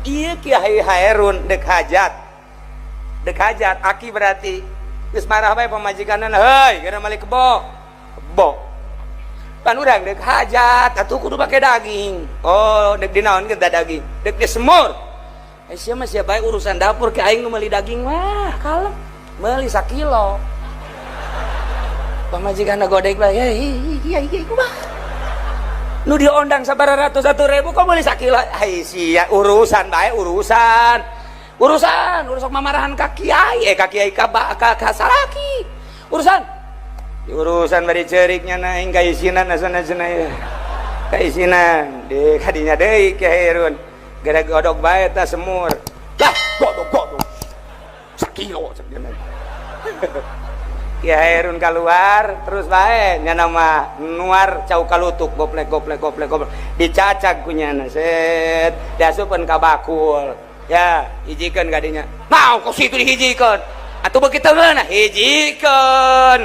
Iya Kiai Hairun dek hajat aki berarti geus marah bae pamajikanna heuy gara mali kebo pan urang dek hajat atuh kudu pake daging oh dek dinaon kita daging dek disemur sia mah sia bae urusan dapur ke aing nu meuli daging mah kalem meuli 1 kilo pamajikanna godek bae iya kumaha nu diondang sabaratus 1.000 kok meuli 1 kilo ai sia urusan bae urusan mamarahan ka kiai ka salaki urusan bari ceuriknya na aing ka isinan asana-asana ka isinan de kadinya deui Ki Hairun gara godog bae ta semur lah godog 1 kilo cenah Ki Hairun keluar terus bae nya nama nuar cau kalutuk goplek dicacak ku nyana set diasupkeun ka bakul ya hijikeun kadinya naon kok situ dihijikeun atuh begitu geuna hijikeun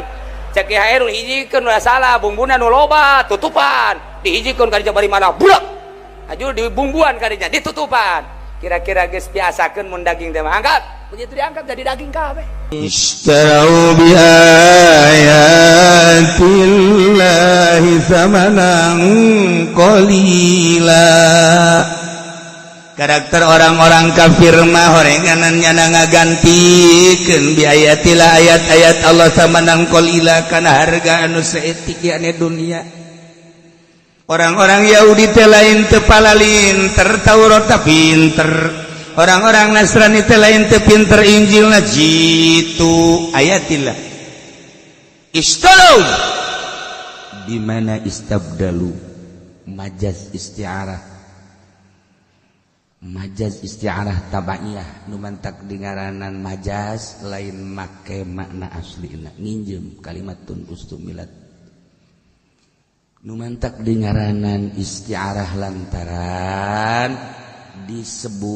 cek Ki Hairun hijikeun ulah salah bumbuna nu loba tutupan dihijikeun kadinya bari mana bulak aju dibumbuan kadinya ditutupan kira-kira geus biasakeun mun daging teh angkat begitu diangkat jadi daging kabeh istarau bi ayatillahi samanan qalila. Karakter orang-orang kafir mah horenganannya ngagantikeun bi ayatillah ayat-ayat Allah samanan qalila kana harga anu saeutik anu dunia. Orang-orang Yahudi teh lain teu palalinter Taurat teh pinter. Orang-orang Nasrani teh lain teu pinter Injilna jitu ayatillah. Istalu di mana istabdalu majaz isti'arah tabaiyah nu mantak dingaranan majaz lain make makna aslina nginjem kalimatun ustumilat nu mantak dingaranan isti'arah lantaran disebut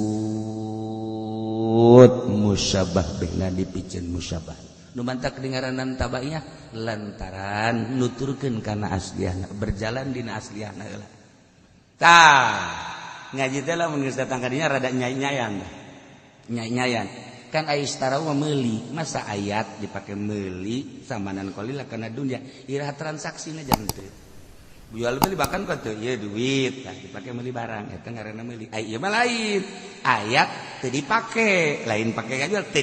musyabah bihna dipikeun musyabah nu mantak dingaranan tabaiyah lantaran nuturkeun kana asliyahna berjalan dina asliyahna heula tah ngaji teh lamun geus datang ka dinya rada nyai-nyayan kan aya istarau meuli masa ayat dipake meuli samanan qalila kana dunya iraha transaksina jangan teu jual beli bahkan ka teu ieu duit tah dipake meuli barang eta ngaranna meuli ieu mah lain ayat teu dipake lain pake jual teu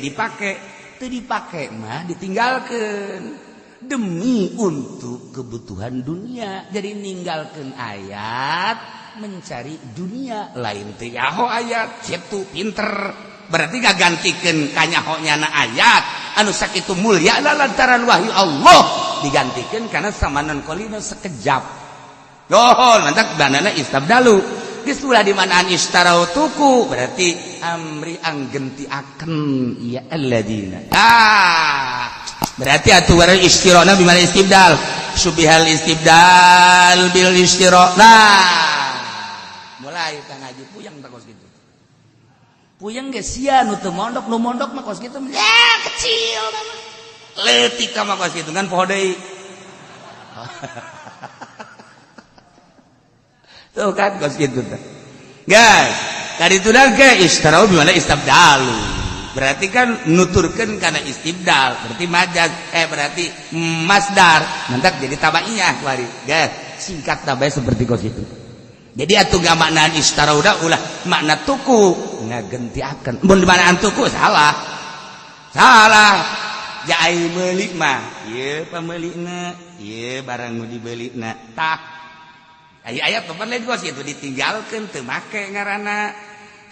dipake mah ditinggalkeun demi untuk kebutuhan dunia jadi ninggalkeun ayat mencari dunia lain teh nyaho ayat kitu pinter berarti gagantikeun kanyahonya na ayat anu sakitu mulia lantaran wahyu Allah digantikeun kana samanan qalina sekejap dohol mantak banana istabdalu geus ulah di manaan istarau tuku berarti amri anggentiakeun ya alladzina berarti atuh warna istirona bimana istibdal subihal istibdal bil istirona mulai ka ngaji puyeng tak kos gitu puyeng ge sia nu teu mondok nu mondok mah kos gitu ya kecil mah leutik mah kos gitu kan poho deui tuh kan kos gitu teh guys kaditudan ke istarau bimana istabdalu berarti kan nuturkeun kana istibdal berarti majaz berarti masdar mantak jadi tabaiyah kuari guys singkat tabai seperti kos gitu. Jadi atuh gak maknaan istarau da ulah makna tuku ngagentiakeun. Mun maknaan tuku salah. Ja ai meuli mah ieu pameulina, ieu barang nu dibeulina. Tah. Aya papan lain kos kitu ditinggalkeun teu make ngaranna.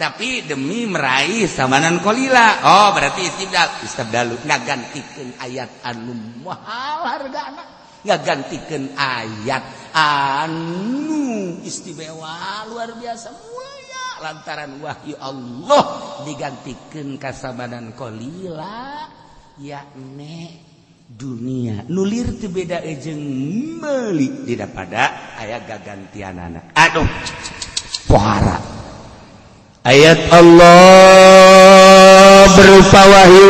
Tapi demi meraih samanan qalila. Oh, berarti istabdalu ngagantikeun ayat anu mahal hargana. Ngagantikeun ayat anu istimewa luar biasa mulia lantaran wahyu Allah digantikeun ka samanan qalila yakni dunia nulir teu beda jeung meuli daripada aya gagantianana aduh pohara ayat Allah berupa wahyu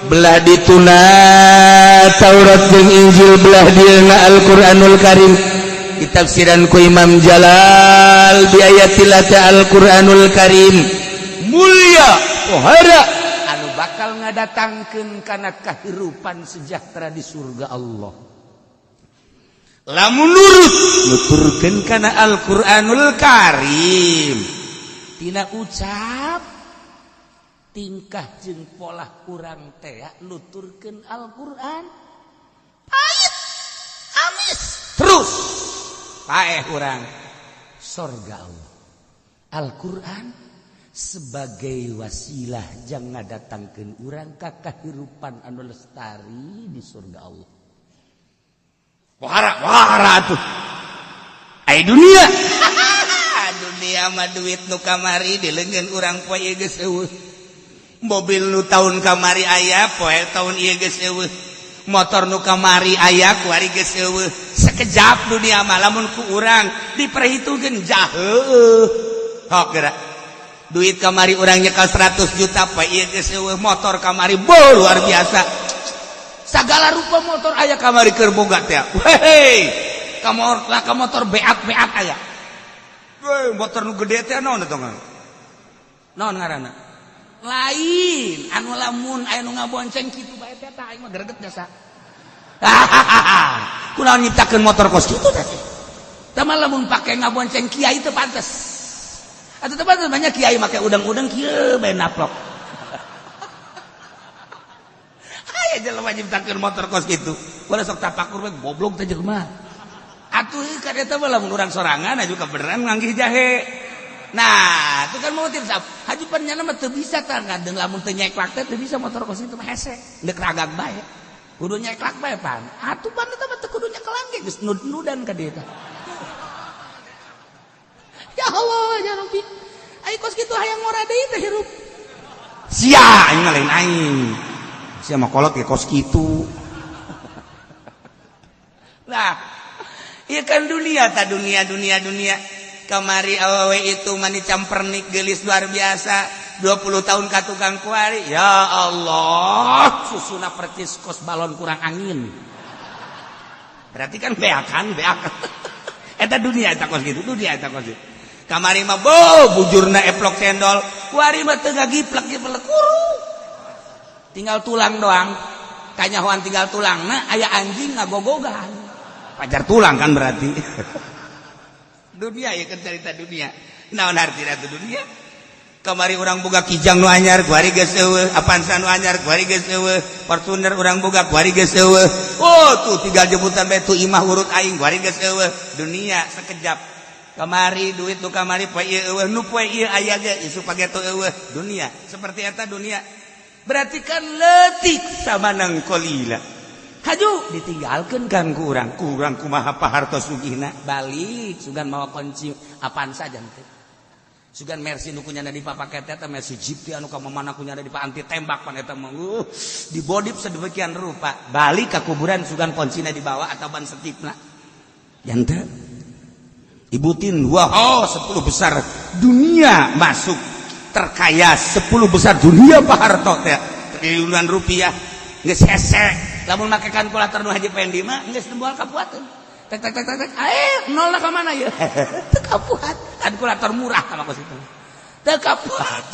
belah dituna Taurat jeung Injil belah dieuna Al-Qur'anul Karim ditafsiran ku Imam Jalal bi ayatil Al-Qur'anul Karim mulia pohara anu bakal ngadatangkeun kana kahirupan sejahtera di surga Allah lamun nurut nuturkeun kana Al-Qur'anul Karim tina ucap tingkah jeung pola urang teh nuturkeun Al-Qur'an pait amis terus paeh urang surga Allah Al-Qur'an sebagai wasilah jang ngadatangkeun urang ka kahirupan anu lestari di surga Allah. Wahara tuh. Ai dunia. Dunia mah duit nu kamari dileunggeun urang poe ieu geus eueuh. Mobil nu taun kamari aya poe taun ieu geus eueuh. Motor nu kamari aya kuari geus eueuh. Sekejap dunia mah lamun ku urang diperhitungkeun jaheuh. Hok geura. Duit kamari urang nyekel 100 juta poe ieu geus eueuh. Motor kamari luar biasa. Sagala rupa motor aya kamari keur boga teh. Hei, ka motor beat aya. Weh, motor nu gede teh naon eta ngaranna? Naon ngaranna? Lain, anu lamun aya nu ngabonceng kitu bae teh aing mah greget biasa. Kunaon nyiptakeun motor kos kitu teh? Tah lamun pake ngabonceng kiai teh pantes. Atuh teh pantes banyak kiai make udang-udang kieu bae naplok. Jelema nyiptakeun motor kos kitu. Bala sok tapakur we goblok teh jelema. Atuh ka eta mah lamun urang sorangan aju ka beneran nganggih jahe. Nah, itu kan motif sap. Haji panjana mah teu bisa tah ngadeng lamun teu nyeklak teh teu bisa motor kos itu mah hese. Deuk ragag bae. Kudu nyeklak bae pan. Atuh pan eta mah teu kudu nyekelang ge geus nud-nudan ka dieu teh. Ya Allah, ya Rabbi. Ai kos kitu hayang ngora deui teh hirup. Sia aing lain aing. Sia mah kolot ge kos kitu. Nah, ieu kan dunia ta dunia. Kamari awewe itu mani campernik geulis luar biasa. 20 tahun ka tukang kuari. Ya Allah, susuna percis kos balon kurang angin. Berarti kan beakan. Eta dunia eta kos kitu, Kamari mah bujurna eplok cendol. Kuari mah teu gagiplek kuru. Tinggal tulang doang. Kanyahoan tinggal tulangna aya anjing ngagogogan. Pajar tulang kan berarti. Dunia ya kan cerita dunia. Naon artina tu dunia? Kamari urang boga kijang nu anyar kuari geus eueuh, Avanza nu anyar kuari geus eueuh, Fortuner urang boga kuari geus eueuh. Oh tuh tinggal jemputan bae tu imah urut aing kuari geus eueuh. Dunia sekejap. Kamari duit nu kamari poe ieu eueuh, nu poe ieu aya ge isu page tu eueuh. Dunia, seperti eta dunia. Berarti kan letik sama nang kolila. Haju ditinggalkan kan kurang kumaha pahartos sugihna balik sugan mawa kunci Avanza janten. Sugan Mercy nu kunyana di papaket eta Mercy Jeep anu ka mana kunyana di anti tembak pan eta mah di bodip sedemikian rupa. Balik ka kuburan sugan kuncina dibawa atau ban setipna. Janten. Ibu Tin wah 10 besar dunia masuk terkaya 10 besar dunia Pak Harto teh triliunan rupiah geus hese lamun make kalkulator nu Haji Pendi mah geus teu moal kapuateun tek nolna ka mana ye teu kapuat kalkulator murah ka kos itu teu kapuat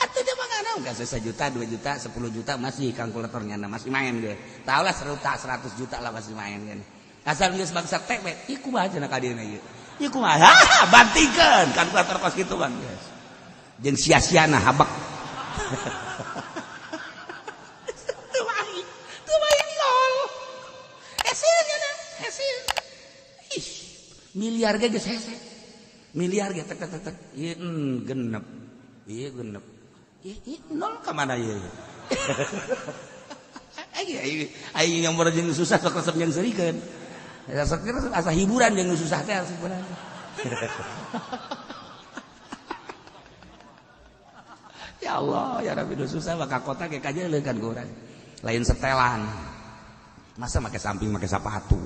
atuh dia mah ngana geus 1 juta 2 juta 10 juta masih kalkulatornya masih main ge tau lah 100 juta lah masih main kan asal geus bangsa tek we ieu kumaha cenah ka dieu ieu kumaha bantikeun kalkulator kos kitu Bang guys jeung sia-siana habak. Tuh main lol. Hasil. Ih, miliar ge geus hese. Miliar ge tek. Ieu genep. Ieu nol ka mana ieu? Ai yang jeung susah sok resep jeung seurikeun. Asa hiburan jeung susah teh sebenarnya. Ya Allah, ya Rabbi susah maka kota kayak aja leukan goreng. Lain setelan. Masa make samping make sepatu.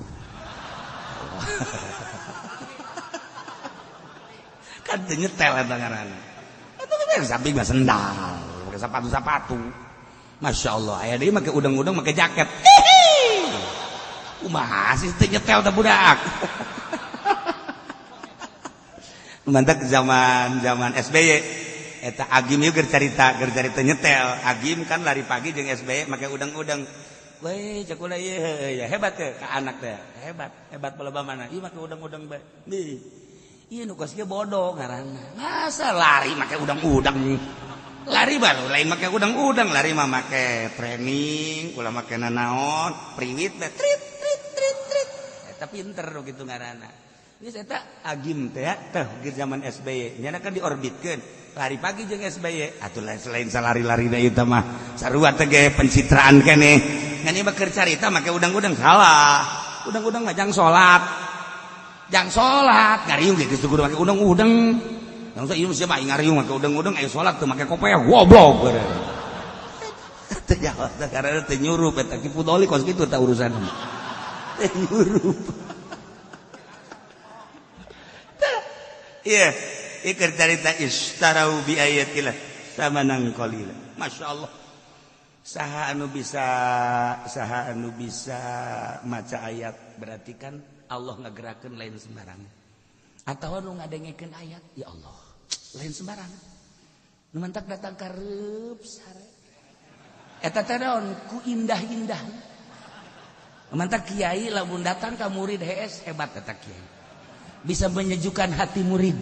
Kan teu nyetel eta ngaranna. Eta make samping mah sendal, make sepatu. Masya Allah, aya deui make udang-udang make jaket. kumaha sih teu nyetel teh budak. Mantak zaman SBY eta Agim ieu keur carita nyetel. Agim kan lari pagi jeung SBY make udang-udang. Weh cek ulah ieu ya hebat teh ka anak teh. Hebat bala mana. Ieu make udang-udang bae. Nih. Ieu nu kos ge bodoh ngaranna. Masa lari make udang-udang. Lari baru lain make udang-udang, lari mah make training, ulah make nanaon, priwit teh trit. Eta pinter gitu ngaranna. Geus eta Agim teh teh geus zaman SBY nya kan diorbitkeun lari pagi jeung SBY atuh selain salari-larina ieu teh mah sarua teh ge pencitraan keneh ngan ieu mah keur carita make udang-udang salah udang-udang mah jang salat ngariung ge geus kudu make udang-udang langsung ieu mah mah ngariung make udang-udang aya salat teu make kopiah goblok bener teh jawab teh karena teh nyuruh eta ki pudoli kos kitu teh urusan teh nyuruh. Iya, ikut cerita istarau bi ayatillah samanan qalila. Masya Allah. Saha anu bisa maca ayat berarti kan Allah ngagerakeun lain sembarangan. Atawa nu ngadengekeun ayat, ya Allah, lain sembarangan. Nu mantak datang ka reup sare. Eta teh naon ku indah-indah. Mantak kiai lamun datang ka murid HS hebat eta kiai. Bisa menyejukkan hati murid.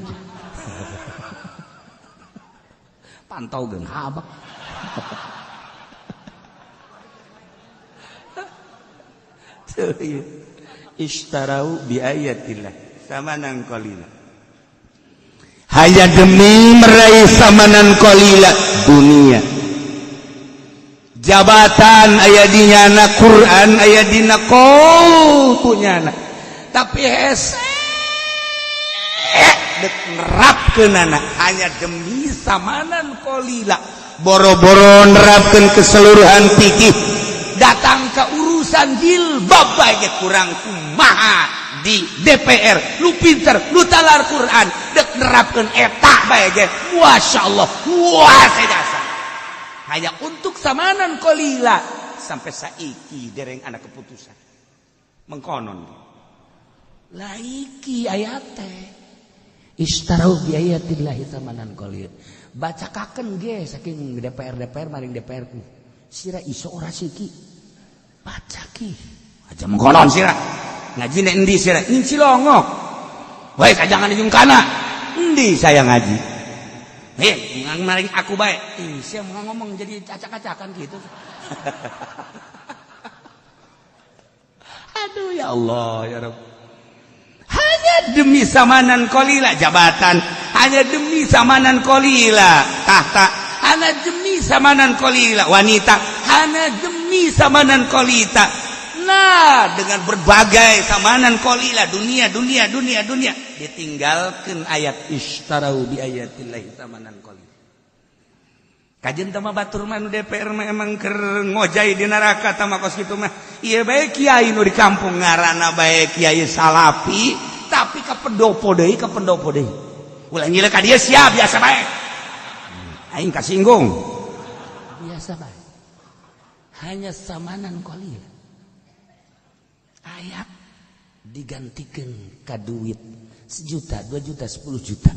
Pantau geun habak. Ishtarau bi ayatillah samanan qalila. Hanya demi meraih samanan qalila dunia. Jabatan aya dinyana Quran aya dina qultunyana. Tapi hese nerapkeun hanya demi samanan qalila boro-boro nerapkeun keseluruhan fikih datang ke urusan jilbab bae ge kurang kumaha di DPR lu pinter lu talar Quran dek nerapkeun eta bae ge masyaallah puasa dasar hanya untuk samanan qalila sampai saiki dereng ana keputusan mengkonon laiki ayat teh istarau bi ayatillahi samanan qalil. Bacakakeun ge saking DPR maring DPR ku. Sira iso ora siki. Baca ki. Aja mengkonon sira. Ngajine endi sira? Ning Cilongok. Bae kajangan jeung kana. Endi saya ngaji? Maring aku bae. Sia ngomong jadi acak-acakan gitu. Aduh ya Allah ya Rabb. Hanya demi samanan qalila jabatan, hanya demi samanan qalila tahta, hanya demi samanan qalila wanita, hanya demi samanan qalita. Nah, dengan berbagai samanan qalila dunia ditinggalkan ayat istarau bi ayatillahi samanan qalila. Kajen tama batur mah DPR mah emang keur ngojai di neraka tama kos kitu mah. Ieu bae kiai nu di kampung ngaranna bae kiai salapi, tapi ka pendopo deui. Ulah nyile ka dieu sia biasa bae. Aing kasinggung. Biasa bae. Hanya samanan qalil. Ayat digantikeun ka duit 1 juta, 2 juta, 10 juta.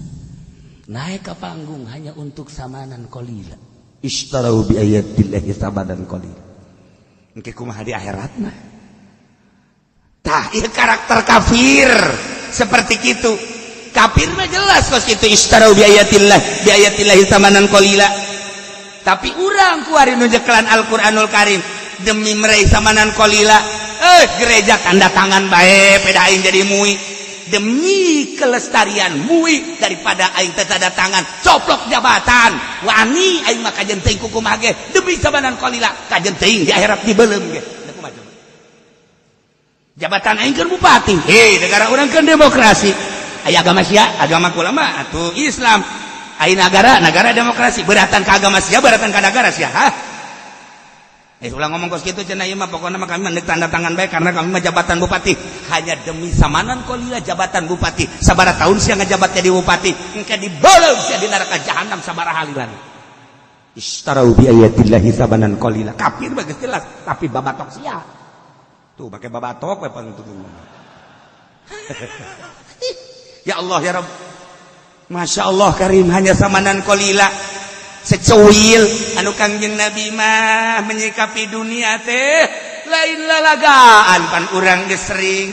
Naik ke panggung hanya untuk samanan qalila. Ishtarau bi ayatillahi samanan qalil. Engke kumaha di akhirat mah. Tah, ieu karakter kafir seperti kitu. Kafir mah jelas kos kitu ishtarau bi ayatillahi samanan qalila. Tapi urang ku ari nu jeklan Al-Qur'anul Karim demi meraih samanan qalila, gereja tanda tangan bae peda aing jadi muih. Demi kelestarian muih daripada aing teh tanda tangan coplok jabatan wani aing mah kajen teuing kumaha ge demi samanan qalila kajen teuing di akhirat dibeulem ge kumaha jabatan aing keur bupati negara urang keur demokrasi aya agama sia agama ulama atuh Islam aing negara demokrasi beratan ka agama sia beratan ka negara sia ulang ngomong kos gitu cenah ieu mah pokona mah kami mendek tanda tangan bae karena kami mah jabatan bupati hanya demi samanan qalila jabatan bupati sabaraha tahun sia ngajabat jadi bupati engke dibeuleuh sia di neraka jahanam sabaraha halilana istarau bi ayatillahi samanan qalila kafir bae geus jelas tapi babatok sia tuh pakai babatok apa tuh. Ya Allah ya Rabb, Masya Allah karim, hanya samanan kolila secuil anu Kangjeng Nabi mah menyikapi dunia teh lain lalagaan pan urang geus sering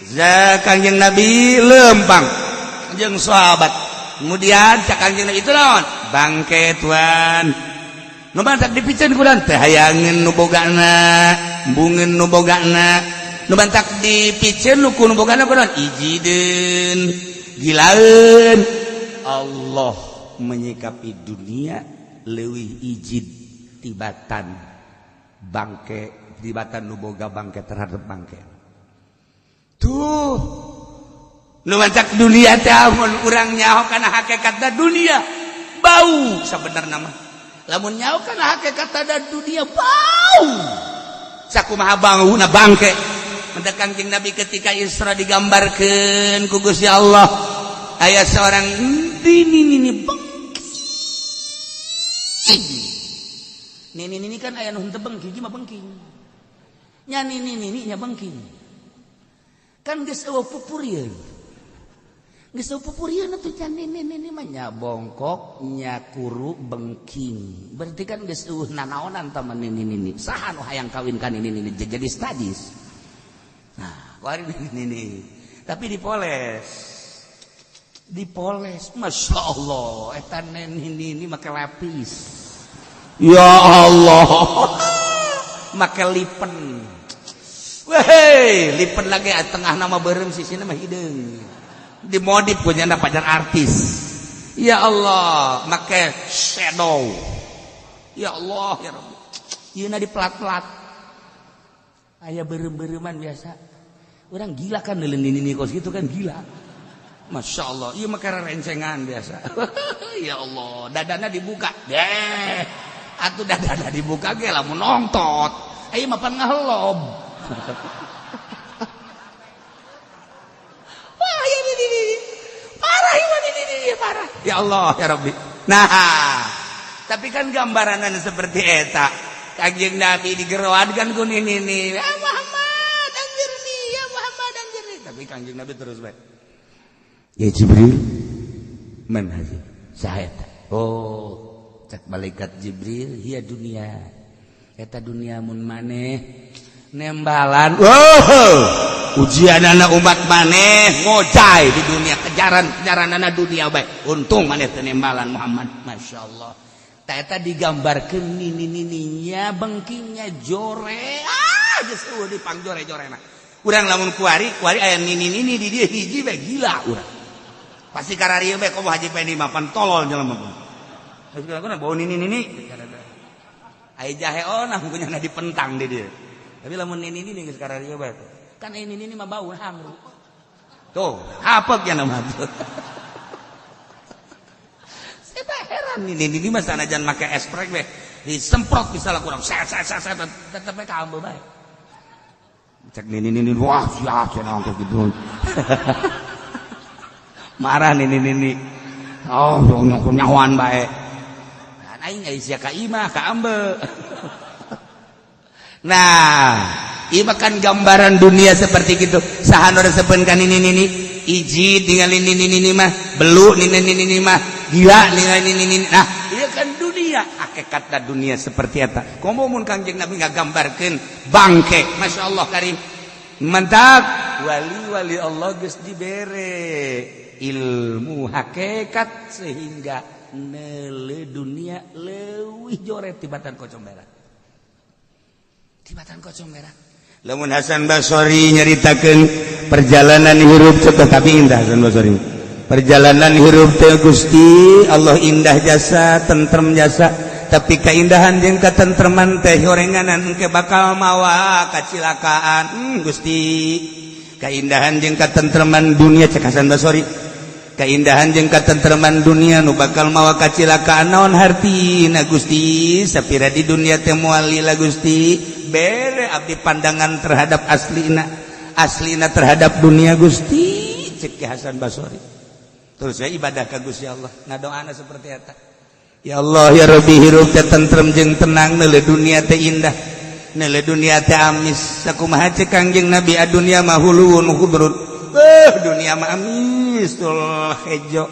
za Kangjeng Nabi lempang jeung sahabat. Kemudian cak Kangjeng Nabi itu naon? Bangke tuan. Nu bantak dipicen kulan teh hayangeun nu bogana, embungeun nu bogana. Nu bantak dipicen nu kudu bogana kunaon? Ijideun, gilaeun. Allah menyikapi dunia leuwih ijid tibatan bangke, tibatan nu boga bangke terhadap bangke. Tuh nu mancak dunia teh mun urang nyaho kana hakikatna dunia bau sabenerna mah. Lamun nyaho kana hakikatna dunia bau. Sakumaha bauna bangke. Mun Kangjeng Nabi ketika Isra digambarkeun ku Gusti Allah aya seorang nini bengking. Nini kan aya nu henteu bengking, mah bengking. Nya nini nya bengking. Kan geus eueuh pupurieun. Geus eueuh pupurieun atuh can nini mah nya bongkok, nya kuru, bengking. Berarti kan geus eueuh nanaonan tah nini. Saha nu hayang kawin ka nini jadi stadis. Nah, kuari nini. Tapi dipoles, Masya Allah, eta nini make lapis. Ya Allah, make lipen. Weh, lipen lagi tengah nama berem sisina mah hideung. Dimodif punya pacar artis. Ya Allah, make shadow. Ya Allah, ya Rabbi. Ieu na di plat-plat. Aya berem-bereman biasa. Orang gila kan neuleun nini kos gitu kan gila. Masya Allah, iya makara rencengan biasa. Ya Allah, dadana dibuka. Deh, atuh dadana dibuka ge lamun nongtot. Ayo mah pan ngahelob. Wah, ya ini. Parah ini, parah. Ya Allah, ya Rabbi. Nah, tapi kan gambaran seperti eta. Kangjeng Nabi digeroadkan ku nini. Ya Muhammad, anjirni, ya Muhammad, anjirni. Tapi Kangjeng Nabi terus baik. Ya Jibril man haji saheta. Oh, cak malaikat Jibril, hiya dunia. Eta dunia mun maneh nembalan. Ujianana umat maneh ngojay di dunia, kejaranana dunia bae. Untung maneh teu nembalan Muhammad. Masyaallah. Ta eta digambarkeun nini-nininya bengkingnya jore. Geus eueuh dipangjore-jorena. Urang lamun kuari aya nini-nini di dieu hiji bae gila urang. Pasti kararieu bae komo Haji Pendi mah pan tolol jelema pun. Sekarang bau nini. Ai jahe onah punya na dipentang di dieu. Tapi lamun nini geus kararieu bae. Kan nini mah bau hamru. Tuh, hapek ya nama tuh. Saya heran nini mah sanajan make esprek bae. Disemprot misalnya kurang set tetep kambuh bae. Cek nini wah sia cenah gitu. Marah nini. Oh, nyahuan bae. Kan aing aya sia ka imah, ka ambe. Nah, ieu kan gambaran dunia seperti gitu. Saha nu resepkeun ka nini. Iji ningali nini mah, belu nini mah, gila ningali nini. Nah, ieu kan dunia, hakikatna dunia seperti eta. Komo mun Kangjeng Nabi ngagambarkeun bangke, masyaallah karim. Mantap, wali Allah geus dibere ilmu hakikat sehingga neule dunia leuwih joret tibatan kocombera. Lamun Hasan Basori nyaritakeun perjalanan hirup tapi indah Hasan Basori. Perjalanan hirup teh Gusti Allah indah jasa, tentrem jasa, tapi keindahan jeung katentreman teh horenganan engke bakal mawa kacilakaan. Gusti, keindahan jeung katentreman dunia cek Hasan Basori. Keindahan jeung katentreman dunia nu bakal mawa kacilakaan naon hartina Gusti, sapira di dunia teh moal lila Gusti, bere abdi pandangan terhadap aslina terhadap dunia Gusti, cek Hasan Basori. Terus saya ibadah ka Gusti Allah, ngadoana seperti eta. Ya Allah ya Rabbi hirup teh tentrem jeung tenang neule dunia teh indah. nele dunia teh amis sakumaha cek Kangjeng Nabi adunya mah huluun khudrun dunia mah amis tul hejo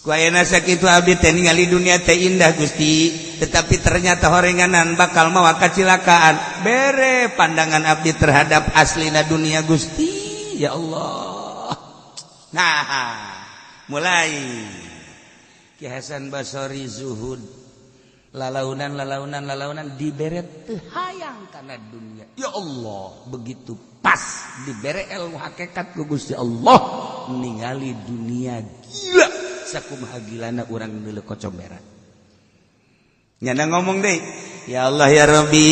ku ayeuna sakitu abdi teh ningali dunia teh indah Gusti tetapi ternyata horenganan bakal mawa kacilakaan bere pandangan abdi terhadap aslina dunia Gusti ya Allah. Nah mulai Ki Hasan Basri zuhud lalaunan dibere teu hayang kana dunia ya Allah begitu pas dibere ilmu hakikat ku Gusti Allah ningali dunia gila sakumaha gilana urang deuleu kocomberan nyana ngomong deui ya Allah ya Rabbi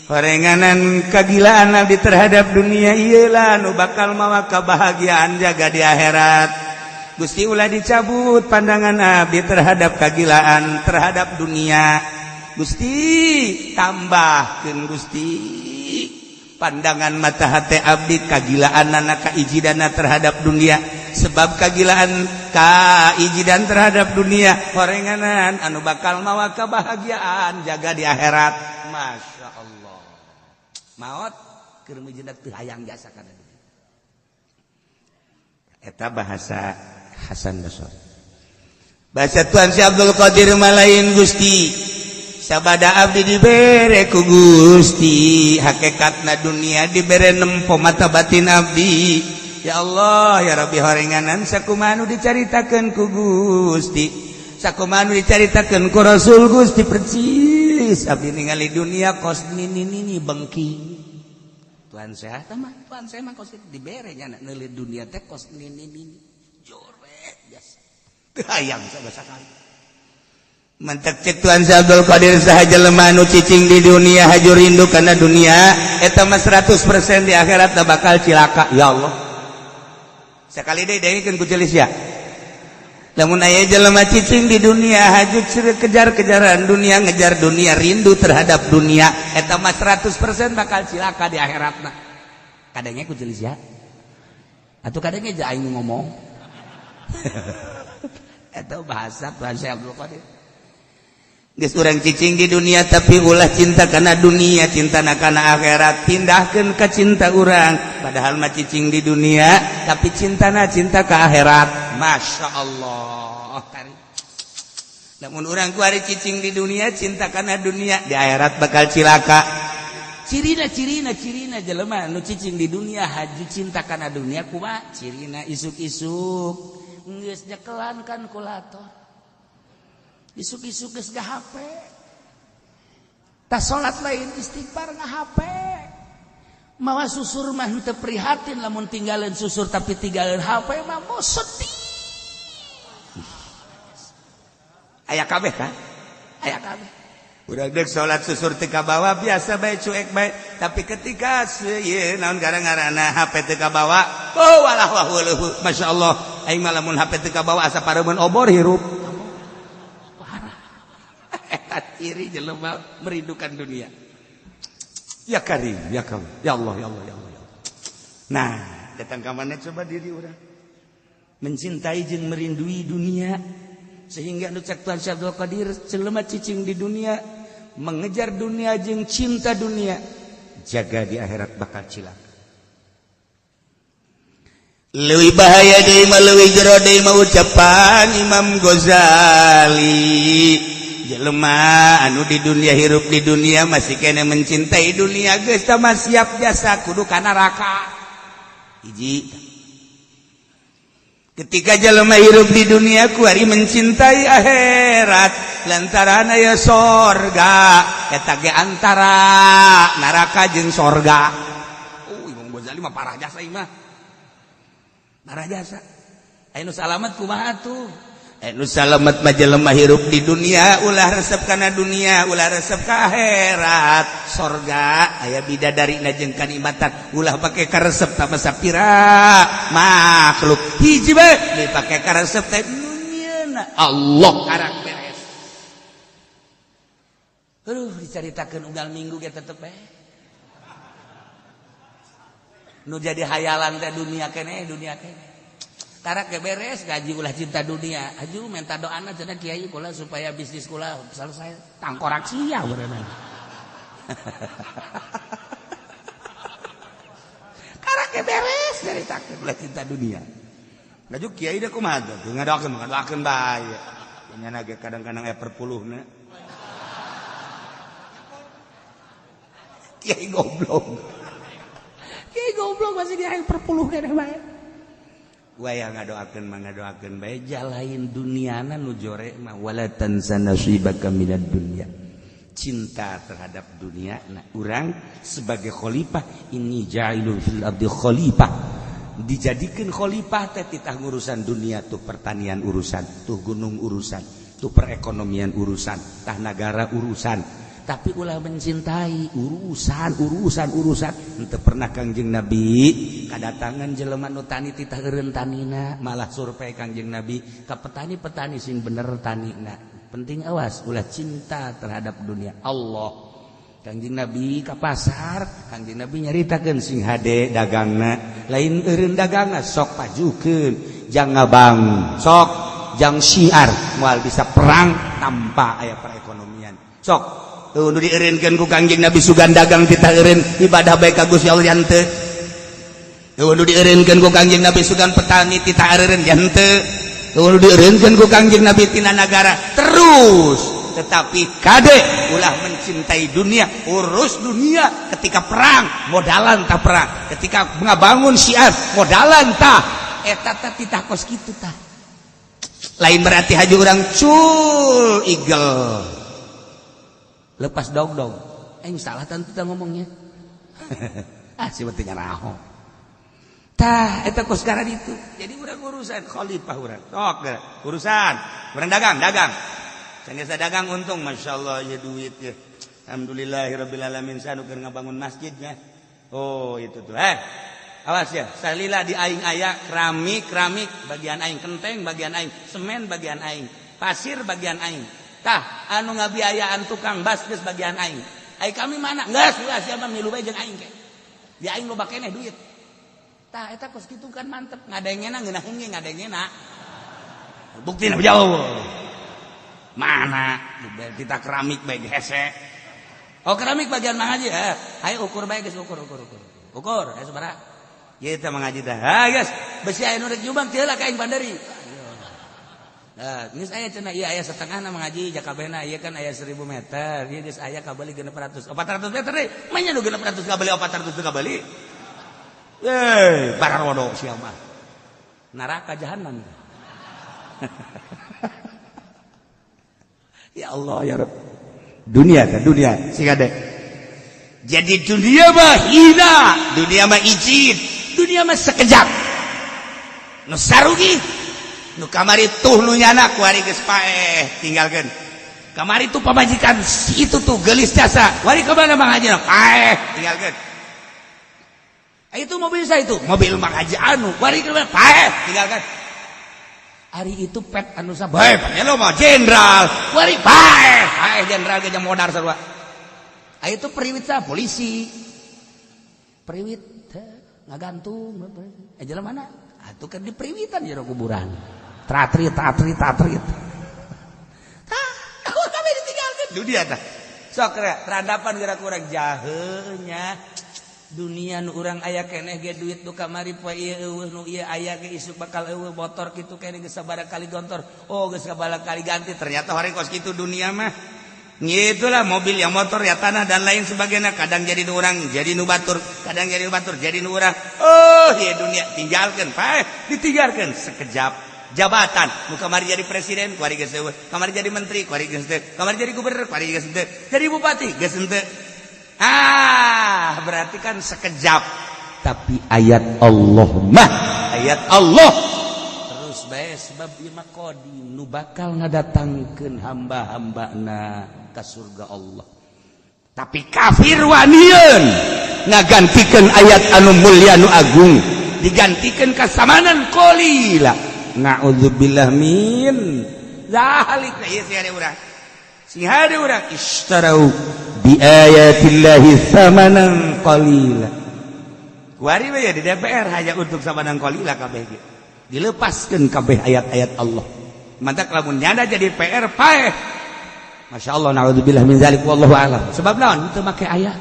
horenganan kagilaan abdi terhadap dunia ieu lah nu bakal mawa kabahagiaan jaga di akhirat Gusti ulah dicabut pandangan abdi terhadap kagilaan terhadap dunia Gusti tambahkeun Gusti pandangan mata hati abdi kagilaanna kaijidana terhadap dunia sebab kagilaan kaijidan terhadap dunia horenganan anu bakal mawa kebahagiaan jaga di akhirat Masya Allah maot keur meujeunna teu hayang jasa kana dunia eta bahasa Hasan Basri bahasa Tuan Si Abdul Qadir malain Gusti sabada abdi dibere ku Gusti hakikatna dunia dibere nempo mata batin abdi ya Allah ya Rabbi horenganan sakumaha nu dicaritakeun ku Gusti sakumaha nu dicaritakeun ku Rasul Gusti percis abdi ningali dunia kos nini bengking Tuhan sehat mah Tuhan saya mah kos dibere nya neuli dunia teh kos nini jorek biasa teu hayang sakali mantak cek Tuhan Abdul Qadir sahaja lemah nu cicing di dunia haju rindu karena dunia eta mah 100% di akhirat bakal cilaka ya Allah sekali deui dengkeun ku celis ya lamun aya jelema cicing di dunia haju kejar-kejaran dunia ngejar dunia rindu terhadap dunia eta mah 100% bakal cilaka di akhiratna kadenge ku celis ya atuh kadenge ja aing ngomong eta bahasa Tuhan Abdul Qadir geus urang cicing di dunia tapi ulah cinta kana dunia cinta kana akhirat pindahkeun ka cinta urang padahal mah cicing di dunia tapi cintana cinta ka akhirat Masya Allah namun urang ku ari cicing di dunia cinta kana dunia di akhirat bakal cilaka cirina jelema nu cicing di dunia haju cinta kana dunia kumaha cirina isuk-isuk geus nyekelan kan kulator isuk-isuk geus HP tas salat lain istighfar HP mawa susur mah teu prihatin lamun tinggalin susur tapi tinggalin HP mah mau sedih aya kabeh kan aya kabeh urang deuk salat susur teu kabawa biasa bae cuek bae tapi ketika ieu naon gara-garana HP teu kabawa oh walah wahuluh masyaallah aing mah lamun HP teu kabawa asa pareumeuh obor hirup ciri jelema merindukan dunia ya Karim ya Karim ya Allah ya Allah ya Allah nah datang ka mana coba diri urang mencintai jeung merindui dunia sehingga nu cek Tuan Abdul Qadir jelema cicing di dunia mengejar dunia jeung cinta dunia jaga di akhirat bakal cilaka leuwih bahaya deui mah leuwih jero deui mah ucapan Imam Ghazali jelema anu di dunia hirup di dunia masih kena mencintai dunia geus tah mah siap jasa kudu ka neraka hiji ketika jelema hirup di dunia kuari mencintai akhirat lantaran aya sorga eta ge antara neraka jeung sorga Imam Ghazali mah parah jasa ieu mah parah jasa aya nu salamet kumaha tuh nu salamet mah jelema hirup di dunia ulah resep kana dunia ulah resep ka akhirat sorga aya bidadarina jeung kanikmatan ulah pake ka resep tah sapira makhluk hiji bae dipake ka resep teh duniana Allah karang beres dicaritakeun unggal minggu ge tetep bae nu jadi hayalan teh dunia keneh tarak ke beres gaji ulah cinta dunia aju minta doana cenah kiai kula supaya bisnis kula selesai tangkorak sia berenang Karake beres dari takdir belah cinta dunia. Ngajuk kiai dah kumaha tuh ngadoakeun bae. Nya nage kadang-kadang perpuluhna. Kiai goblok. Kiai goblok masih di perpuluh kana bae. Wayah ngadoakeun bae jalain duniana nu jore mah wala tansa nasibaka minad dunya. Cinta terhadap dunia. Nah, urang sebagai khalifah ini ja'ilun fil ardi khalifah. Dijadikan khalifah teh titah urusan dunia tuh pertanian urusan, tuh gunung urusan, tuh perekonomian urusan, tah negara urusan. Tapi ulah mencintai urusan. Henteu pernah Kangjeng Nabi kadatangan jelema nu tani titah eureun tanina, malah survei Kangjeng Nabi ka petani-petani sing bener tanina. Penting awas ulah cinta terhadap dunia. Allah Kangjeng Nabi ka pasar, Kangjeng Nabi nyaritakeun sing hade dagangna, lain eureun dagangna sok pajukeun, jang ngabang, sok jang syiar moal bisa perang tanpa aya perekonomian. Sok nu dieureunkeun ku Kangjeng Nabi sugan dagang titah eureun ibadah bae ka Gusti Allah henteu. Nu dieureunkeun ku Kangjeng Nabi sugan petani titah eureun henteu. Nu dieureunkeun ku Kangjeng Nabi tina nagara terus. Tetapi kade ulah mencintai dunia, urus dunia. Ketika perang modalan tah perang, ketika ngabangun syiar modalan tah eta teh titah kos kitu tah. Lain berarti haji urang cul eagle lepas dog salah tentu kita ngomongnya. Si beuteung naraho tah eta kos karan itu. Jadi urang urusan khalifah urang sok urusan urang dagang sanggesa dagang untung masyaallah ya duit ya. Alhamdulillahirabbil alamin sanu keur ngabangun masjidnya. Oh itu tuh awas ya salila di aing aya keramik bagian aing, kenteng bagian aing, semen bagian aing, pasir bagian aing. Tah anu ngabiayaan tukang bas geus bagian aing. Ai kami mana? Geus ulah sia mah milu bae jeung aing ke. Di aing loba keneh duit. Tah eta kos kitu kan mantep, ngadengena ngeunah hengge ngadengena. Buktina jauh. Mana? Kita keramik bae hese. Oh keramik bagian mang aja. Hayu ukur bae geus ukur. Ukur aya sabaraha? Ieu teh mang aji teh. Ha geus, besi aya nu rek nyumbang teu lah ka aing bandari. Nah, geus aya cenah ieu aya setengahna mengaji jakabehna ieu kan aya 1000 meter. Ieu geus aya kabeli 600. 400 meter deui. Manya nu 600 kabeli 400 kabeli. Bararodo sia mah. Neraka jahanam. Ya Allah ya Rabb. Dunia sing ade. Jadi dunia mah hina, dunia mah ijid, dunia mah sekejap. Nu sarugi nu kamari tuh nu nyana kuari geus paeh tinggalkeun. Kamari tuh pamajikan itu tuh geulis jasa. Wari ka mana Mang Haji paeh tinggalkeun. Itu mobil saya itu, mobil Mang Haji anu. Wari ka mana paeh tinggalkeun. Hari itu pet anu sabae panelo mah jenderal. Wari paeh jenderal ge modar sarua. Itu periwit sa polisi. Periwit ngagantung. Jelema mana? Atuh kan di periwitan jero kuburan. Tratrit. Kami ditinggalkan dunia tah. Sok radapan gerak urang jaheunya. Dunia nu urang aya keneh ge duit nu kamari poe ieu nu ieu aya ge isuk bakal eueuh motor kitu keneh geus sabaraha kali gontor. Oh geus sabaraha kali ganti. Ternyata hari kos kitu dunia mah. Ngitulah mobil yang motor ya tanah dan lain sebagainya. Kadang jadi nu urang jadi nu batur, kadang jadi nu batur jadi nu urang. Oh ya dunia tinggalkeun paeh ditinggalkeun sekejap. Jabatan nu kamari jadi presiden kuari geus eueuh, kamari jadi menteri kuari geus teu, kamari jadi gubernur kuari geus teu, jadi bupati geus teu. Berarti kan sekejap. Tapi ayat Allah mah ayat Allah terus bae sebab ieu mah qadim nu bakal ngadatangkeun hamba-hambana ka surga Allah. Tapi kafir wanieun ngagantikeun ayat anu mulia nu agung digantikeun ka samanan qalila. Na'udzubillah min zalik. Ieu si hade urang istarau bi ayatillahi samanan qalila. Kuari we di DPR hanya untuk samanan qalila kabeh ge. Dilepaskeun kabeh ayat-ayat Allah. Mantap lamun nyanda jadi PR paeh. Masya Allah, naudzubillah min zalik, wallahu a'lam. Sebab naon itu make ayat,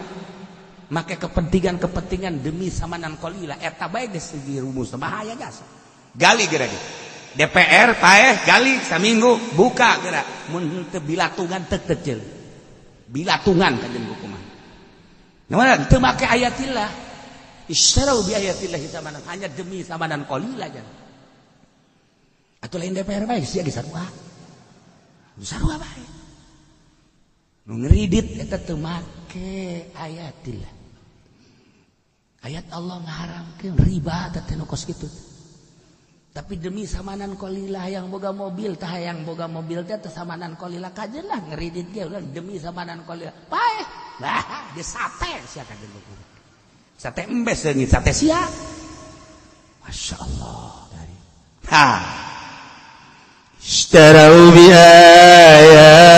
make kepentingan demi samanan qalila, eta bae geus segi rumus bahaya gas. Gali geura ge. DPR paeh gali saminggu buka geura. Mun teu bilatungan teu teu. Bilatungan kajeun hukuman. Namun teu make ayatillah. Istarau bi ayatillah samanan, hanya demi samanan qalila aja. Atuh lain DPR bae sia ge sarua. Sarua bae. Nu ngridit eta teu make ayatillah. Ayat Allah ngaharamkeun riba teh nu kos kitu. Tapi demi samanan qalilah yang boga mobil tah yang boga mobil teh samanan qalilah kajeun lah ngridit ge ulah demi samanan qalilah. Paeh. Nah, di sate sia kajeun buku. Sate embes deungit sate sia. Masyaallah dari. Ha. Ishtarau bi ayatillahi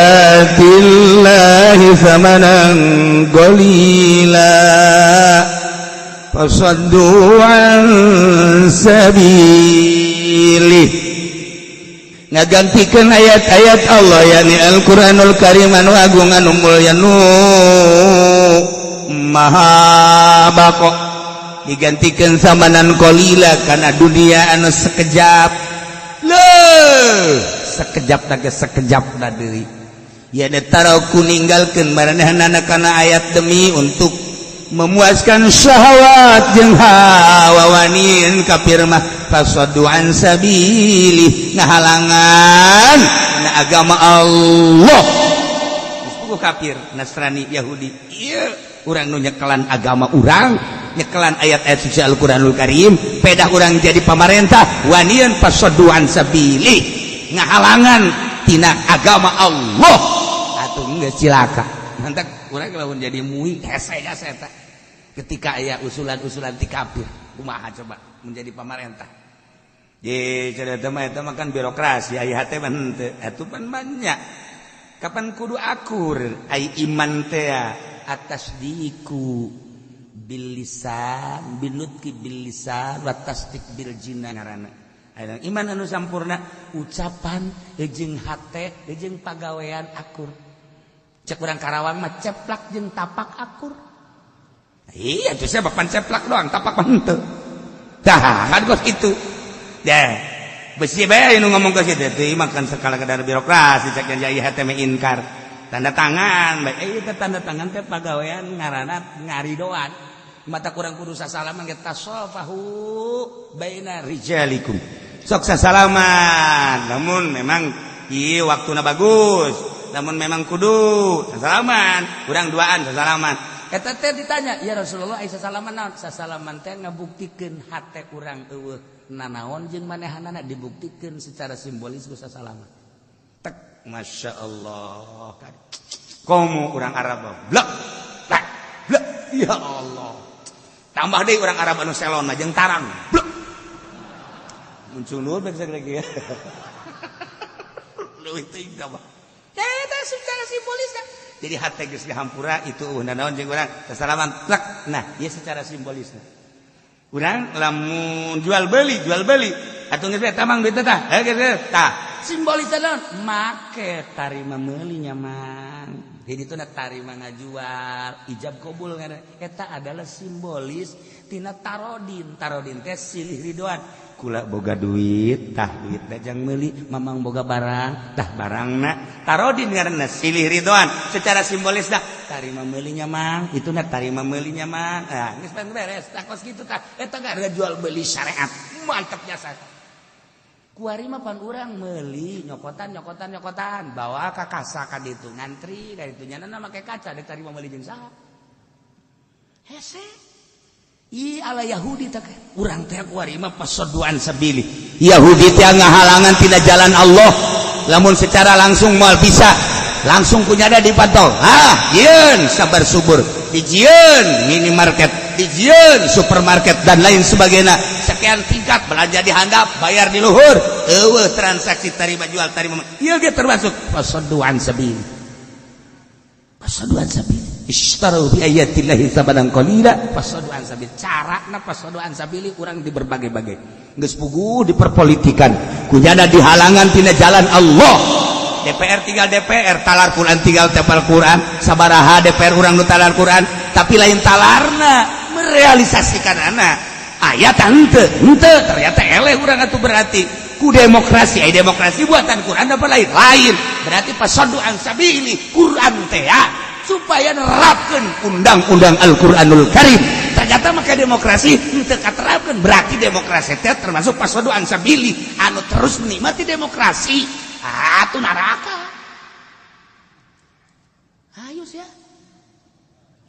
thamanan qalila fasaddu an sabilih. Ngagantikeun ayat-ayat Allah yakni Al-Qur'anul Karim anu agung anu mulya nu maha baqo, digantikeun samanan qalila kana dunia anu sekejap. Sekejap na sekejap na deui. Ya netaraku ninggalkeun maranehna kana ayat demi untuk memuaskan syahwat jeung hawa wanin kafir mah fasadu an sabilih ngahalangan na agama Allah. Geus kafir Nasrani Yahudi ieu urang nu nyekelan agama urang, nyekelan ayat-ayat suci Al-Qur'anul Karim, pedah urang jadi pamarentah wanian fasadu an sabilih ngahalangan tina agama Allah. Atuh geus cilaka. Mantak urang lamun jadi muih hese eta. Ketika aya usulan-usulan ti kafir, kumaha coba menjadi pamarentah. Ye cerita mah eta mah kan birokrasi, aya teh mah henteu. Atuh pan banyak. Kapan kudu akur ai iman teh atas diku bil lisan, binutki bil lisan wa tasdik bil jinan ngaranna. Iman anu sampurna ucapan jeung hate jeung pagawean akur. Cek urang Karawang mah ceplak jeung tapak akur. Iya tuh saya bapan ceplak doang, tapak mah henteu. Tah kan kos kitu. Dah. Besi bae nu ngomong ka kitu teh makan sekala kadar birokrasi cek jai hate mah inkar. Tanda tangan bae ieu teh tanda tangan teh pagawean ngaranna ngaridoan. Mata kurang kudu sasalaman ge tasafahu baina rijalikum. Sok sasalaman, namun memang ieu waktuna bagus. Namun memang kudu sasalaman, urang duaan sasalaman. Eta teh ditanya, "Ya Rasulullah, aya sasalaman naon?" Sasalaman teh ngabuktikeun hate urang eueuh nanaon jeung manehanana dibuktikeun secara simbolis ku sasalaman. Tek, masyaallah. Komo urang Arab, blak. Tak, blak. Ya Allah. Tambah deui urang Arab anu selon mah jeung tarang. Blak. Muncul nur bek lagi ya. Leuwih teuing ka mah. Eta secara simbolisnya. Jadi hate geus dihampura itu naon jeung urang sasalaman plak. Nah, ieu secara simbolisnya. Urang lamun jual beli atuh geus tamang duit tah. Tah, simbolisna naon? Make tarima meuli nyaman. Jadi itu tarima ngajual, ijab qabul ngaranna. Eta adalah simbolis tina tarodin. Tarodin teh silih ridwan. Kula boga duit, tah duit dajang meuli, mamang boga barang, tah barangna tarodin ngaranna silih ridwan. Secara simbolis dah tarima meuli nyaman, ituna tarima meuli nyaman. Ah, geus beres, tah kos kitu tah. Eta gara jual beli syariat. Mantap jasa. Kuari mah pan urang meuli nyokotan, bawa ka kasa ka ditu ngantri ka ditu nyanana make kaca da tarima meuli jeung saha. Hese I ala Yahudi tak urang teh kuari mah pasoduan sabili. Yahudi teh ngahalangan tina jalan Allah. Lamun secara langsung moal bisa langsung kunyada dipantau. Yeun sabar subur, dijieun minimarket, dijieun supermarket dan lain sebagainya. Sekian tingkat belanja dihandap, bayar di luhur. Eueuh transaksi tarima jual tarima. Ieu ge termasuk pasoduan sabili. Pasoduan sabili. Ishtaru bi ayatillahi tsamanan qalila fasadu an sabil. Carana fasadu an sabili urang di berbagai-bagai. Geus puguh diperpolitikan. Kunyana dihalangan tina jalan Allah. DPR tinggal DPR talar Quran tinggal tepal Quran sabaraha DPR urang nu talar Quran tapi lain talarna merealisasikan anak ayat ente ternyata eleh urang atuh berarti ku demokrasi demokrasi buatan Quran apa lain berarti pasadu ansabili Quran teh supaya nerapkeun undang-undang Al-Qur'anul Karim ternyata maka demokrasi teu katerapkeun berarti demokrasi teh termasuk pasadu ansabili anu terus menikmati demokrasi atuh neraka ayo sia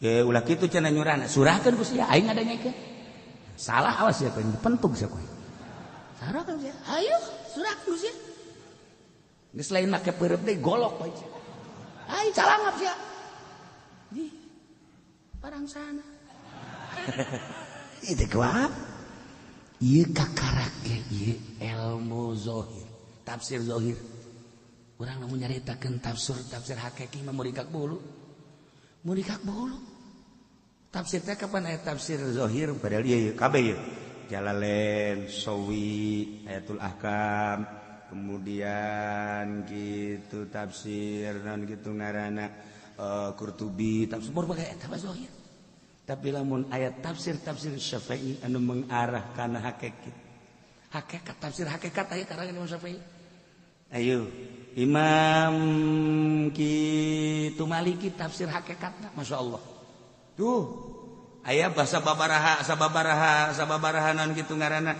ya ulah kitu cenah nyurana surahkeun ku sia aing ngadanyakeun salah awas ya pengen dipentug sia ku sarahkeun sia ayo surahkeun ku sia geus lain make peureup deui golok bae aing calangap sia di parang sana itu kuat ieu kakarak ieu ilmu zahir tafsir zahir urang lamun nyaritakeun tafsir hakiki mah murikak bulu tafsir teh kapan aya tafsir zahir padahal ieu kabeh ieu Jalalain Sawi Ayatul Ahkam kemudian gitu tafsir non gitu ngaranna Qurtubi tafsir berbagai tafsir zahir tapi lamun ayat tafsir Syafi'i anu mengarah kana hakikat tafsir hakikat aya karangan Imam Syafi'i ayo Imam kitu Maliki tafsir hakikatna masyaallah tuh aya bahasa sababaraha non kitu ngaranna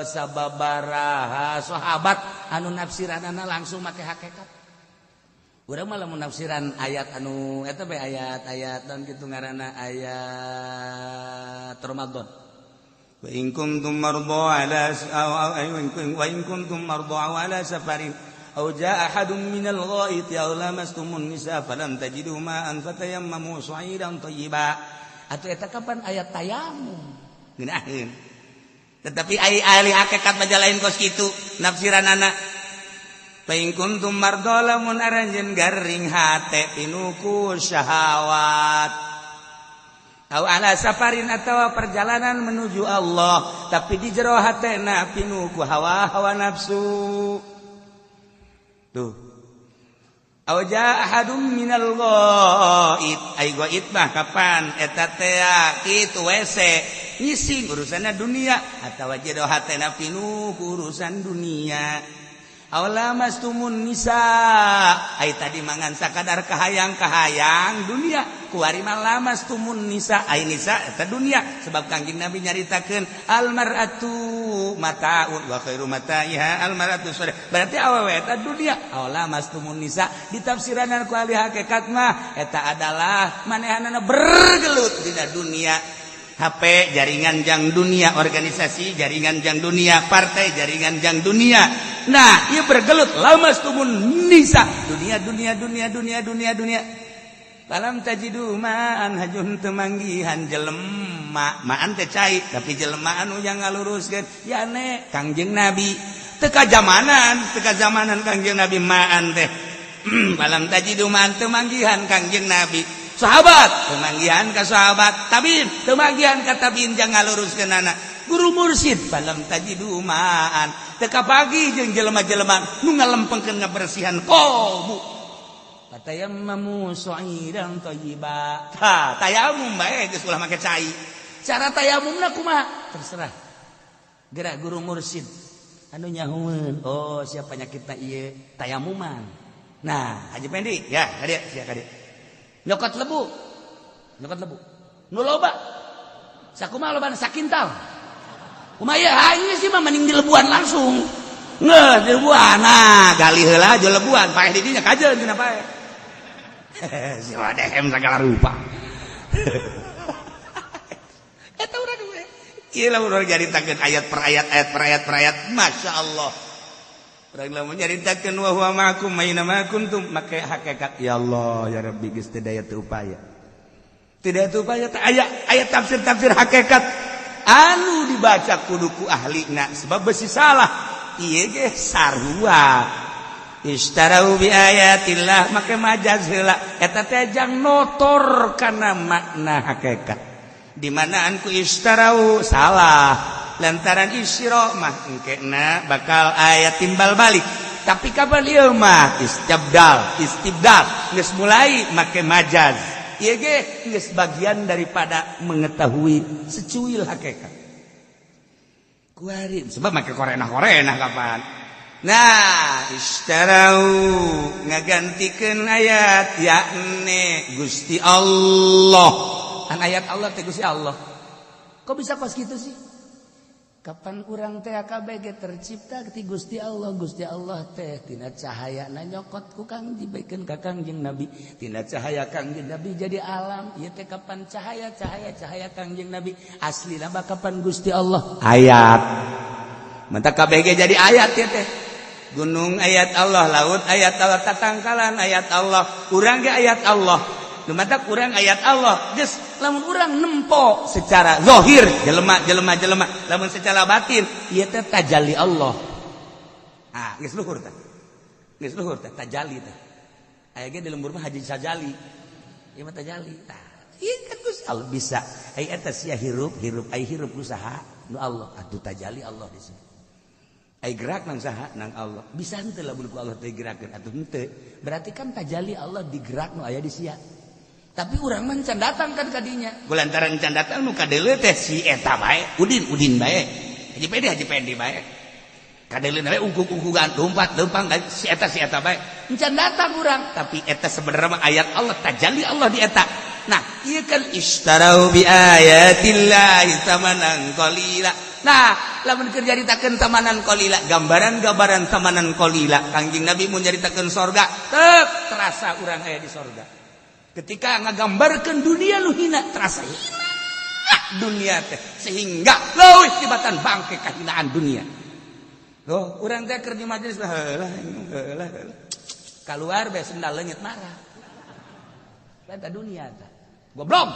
sababaraha sahabat anu nafsiranana langsung make hakikat urang mah lamun nafsiran ayat anu eta bae ayat dan kitu ngaranna ayat Ramadan wa in kuntum marda ala safarin aw jaa ahadun minal ghaiti aw lamastumun nisa falam tajidu ma'an fatayammamu sa'idan thayyiba atuh eta kapan ayat tayamum ngeunaheun tetapi ahli hakikat mah lain kos kitu nafsiranana Paing kuntum mardo lamun aranjeun garing hate pinuku syahwat au ala safarin atawa perjalanan menuju Allah tapi di jero hatena pinuku hawa nafsu tuh au jaa ahadum minal ghaid ai ghaid mah kapan eta teh kitu wese ngisi urusanna dunia atawa jero hatena pinuku urusan dunia awla mastumun nisa ai tadi mangan sakadar kahayang dunia kuari malamas tumun nisa ai nisa eta dunia sebab Kangjeng Nabi nyaritakeun al mar'atu mataun wa khairu mata'iha al mar'atu sore berarti awewe eta dunia awla mastumun nisa ditafsiran ku ahli hakikat mah eta adalah manehanana bergelut dina dunia HP jaringan jang dunia organisasi jaringan jang dunia partai jaringan jang dunia nah ia bergelut lamas tumun nisa dunia palam tajidu ma'an hajun temanggihan jelema ma'an teh cai tapi jelema anu yang ngaluruskeun ya ne Kangjeng Nabi teka zamanan Kangjeng Nabi ma'an teh palam tajidu ma'an temanggihan Kangjeng Nabi sahabat temanggihan ka sahabat tabiin temanggihan ka tabiin jang ngaluruskeun anak guru mursyid palam tajidu ma'an teka pagi jeung jelema-jelema nu ngalempengkeun ngabersihan qalbu fatayammamu sa'idan thayyiba tayamum bae geus ulah make cai cara tayamumna kumaha terserah gerak guru mursyid anu nyahueun oh sia panyakitna ieu tayamuman nah Haji Pendi ya kadia sia kadia nyokot lebu nu loba sakumaha lobana sakintal kumaha hanya sih mah mending di lebuan langsung ngeuh di lebuan nah gali heula aja lebuan paeh di dinya kajeun dina paeh si wadehem sagala rupa eta urang we ieu lamun urang nyaritakeun ayat per ayat Masya Allah urang lamun nyaritakeun wa huwa ma'akum aina ma kuntum make hakikat ya Allah ya Rabbi geus teu daya teu upaya teh ayat tafsir hakikat anu dibaca kudu ku ahlina sebab besi salah ieu ge sarua istarau bi ayatillah make majaz heula eta teh jang notor kana makna hakikat di mana ku istarau salah lantaran isyra mah engkena bakal aya timbal balik tapi kapan ieu mah istibdal geus mulai make majaz ieu ge geus bagian daripada mengetahui secuil hakikat kuari sebab make korenah kapan nah istarau ngagantikeun ayat yakni Gusti Allah kan ayat Allah teh Gusti Allah kok bisa pas gitu sih kapan urang teh kabeh tercipta ti Gusti Allah teh tina cahayana nyokot ku Kang dibikeun ka Kangjeng Nabi tina cahaya Kangjeng Nabi jadi alam ieu teh kapan cahaya Kangjeng Nabi aslina mah kapan Gusti Allah ayat mantap kabeh jadi ayat ya teh gunung ayat Allah laut ayat Allah tatangkalan ayat Allah urang ge ayat Allah mantap urang ayat Allah geus lamun urang nempo secara zahir jelema lamun secara batin ieu teh tajalli Allah geus luhur tah tajalli tah aya ge di lembur mah haji sajali ieu mah tajalli tah ieu kan Gusti Allah bisa ai eta sia hirup ai hirup usaha nu Allah atuh tajalli Allah di situ ai gerak nang saha nang Allah bisa henteu lamun ku Allah teh gerakeun atuh henteu berarti kan tajalli Allah digerak nu aya di sia tapi urang mah can datang kan kadinya kulantaran can datang nu kadeuleu teh si eta bae udin bae haji pedi bae kadeuleu bae ungkuk-ungkugan leumpang si eta bae can datang urang tapi eta sebenarnya mah ayat Allah tajalli Allah di eta nah ieu kan istarau bi ayatillahi tamanan qalila nah lamun keur nyaritakeun tamanan qalila gambaran tamanan qalila Kangjeng Nabi mun nyaritakeun sorga teu terasa urang aya di sorga ketika ngagambarkeun dunia lu hina terasa hina dunia teh sehingga leuwih tibatan bangke kahinaan dunia loh urang teh keur di majelis heulah kaluar bae sendal leungit marah eta dunia teh goblok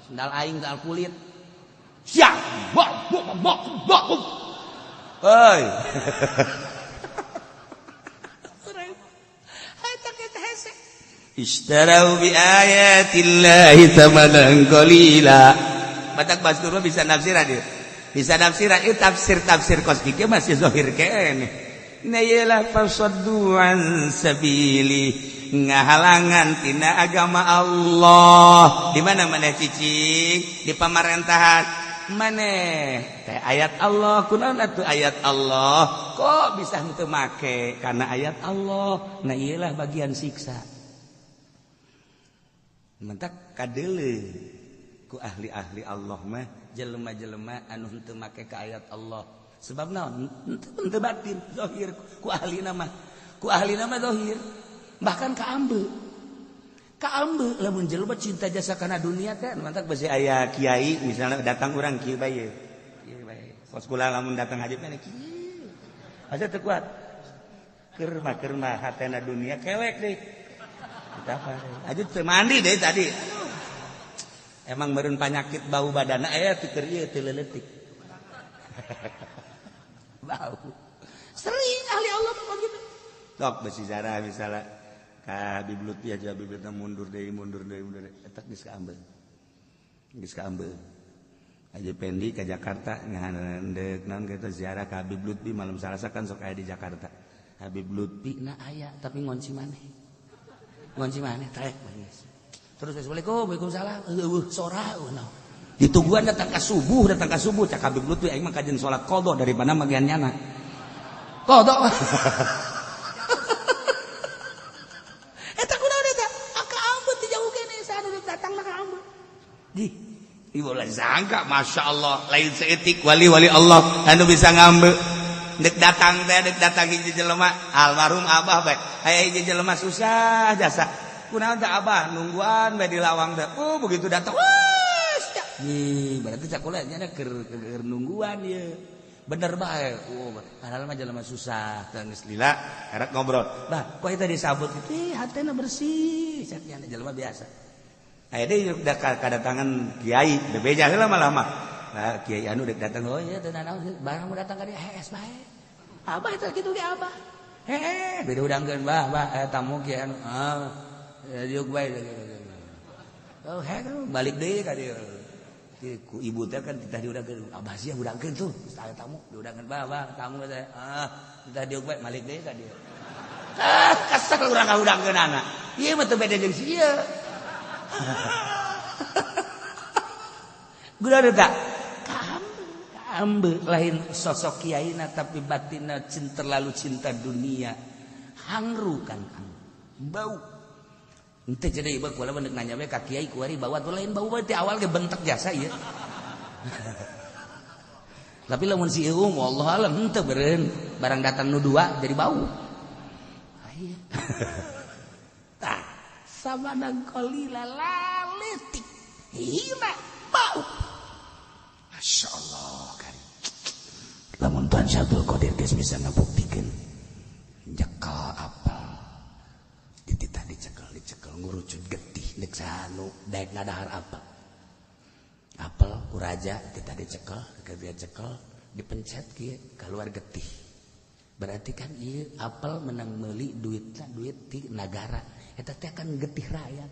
sendal aing sendal kulit siap bok heuy istarau bi ayatillahi tamanan qalila batak basdur bisa nafsiran dia bisa nafsiran itu tafsir kosmik masih zahir kene na yalah fasaddu an sabili ngahalangan tina agama Allah di mana maneh cicing di pamarantahan maneh teh ayat Allah kunaon atuh ayat Allah kok bisa henteu make karena ayat Allah nah iyalah bagian siksa mentak kadeuleu ku ahli-ahli Allah mah jelema-jelema anu henteu make ka ayat Allah sebab naon henteu batin zahir ku ahlina mah zahir bahkan ka ambe lamun jelema cinta jasa kana dunia teh mentak bisi aya kiai misalnya datang urang kieu bae pos kula lamun datang haji teh kieu asa teu kuat keur mah hatena dunia kewek deui aja mandi deh tadi emang meureun penyakit bau badana aya teu keur ieu teu leuletik bau sering ahli Allah mah begitu sok besi zara misalnya ka biblut aja bibulutna mundur deui eta geus kaambeul aja pendi ka Jakarta ngandeuk naon kitu ziarah ka Habib Lutfi malam Salasa kan sok aya di Jakarta Habib Lutfi na aya tapi ngonci maneh taek terus assalamualaikum waalaikumsalam sora ditungguan datang ka subuh cak Habib Lutfi aing mah kajian salat qadha daripada magian nyana qadha eta kunaon eta ka ambut di jauh kene sadeu datang mah ka ambut di ieu lah sangka masyaallah lain seetik wali-wali Allah anu bisa ngambe dek datang hiji jelema almarhum abah bae aya hiji jelema susah jasa kunaon teh abah nungguan bae di lawang teh begitu datang berarti cakula nya keur nungguan ieu bener bae padahal mah jelema susah teh geus lila karek ngobrol bah kok eta disabut itu hatena bersih cenah jelema biasa aya deui kadatangan kiai bebeja heula malah mah kiai anu dek datang oh iya teu naon barang mau datang ka dieu hees bae abah eta kitu ge abah beda udangkeun bah tamu kiai anu diuk bae oh balik deui ka dieu Ibu teh kan titah diudangkeun abah sia udangkeun tuh saya tamu diudangkeun bah tamu teh titah diuk bae malik deui ka dieu kesel urang ngaudangkeun anak ieu mah teu beda jeung si ieu gula tak kaambe lain sosok kiaina tapi batinna terlalu cinta dunia hangru kan bau ente jadi ibu kuala benek nanya we ka kiai kuari bawa tuh lain bau berarti awal ge bentek jasa ya. Tapi lamun si ieu wallah alam henteu beureun barang datang nu dua jadi bau. Aya. Tah samanang qalila laletik. Hina bau. Masyaallah kan. Lamun Tuan Syabdul Qadir geus bisa ngabuktikeun jekal apa dititah dicekel ngurucut getih dek sanu daek ngadahar apel kuraja kita dicekel dia cekel dipencet kieu keluar getih berarti kan ieu apel menang meuli duit ti nagara eta teh kan getih rakyat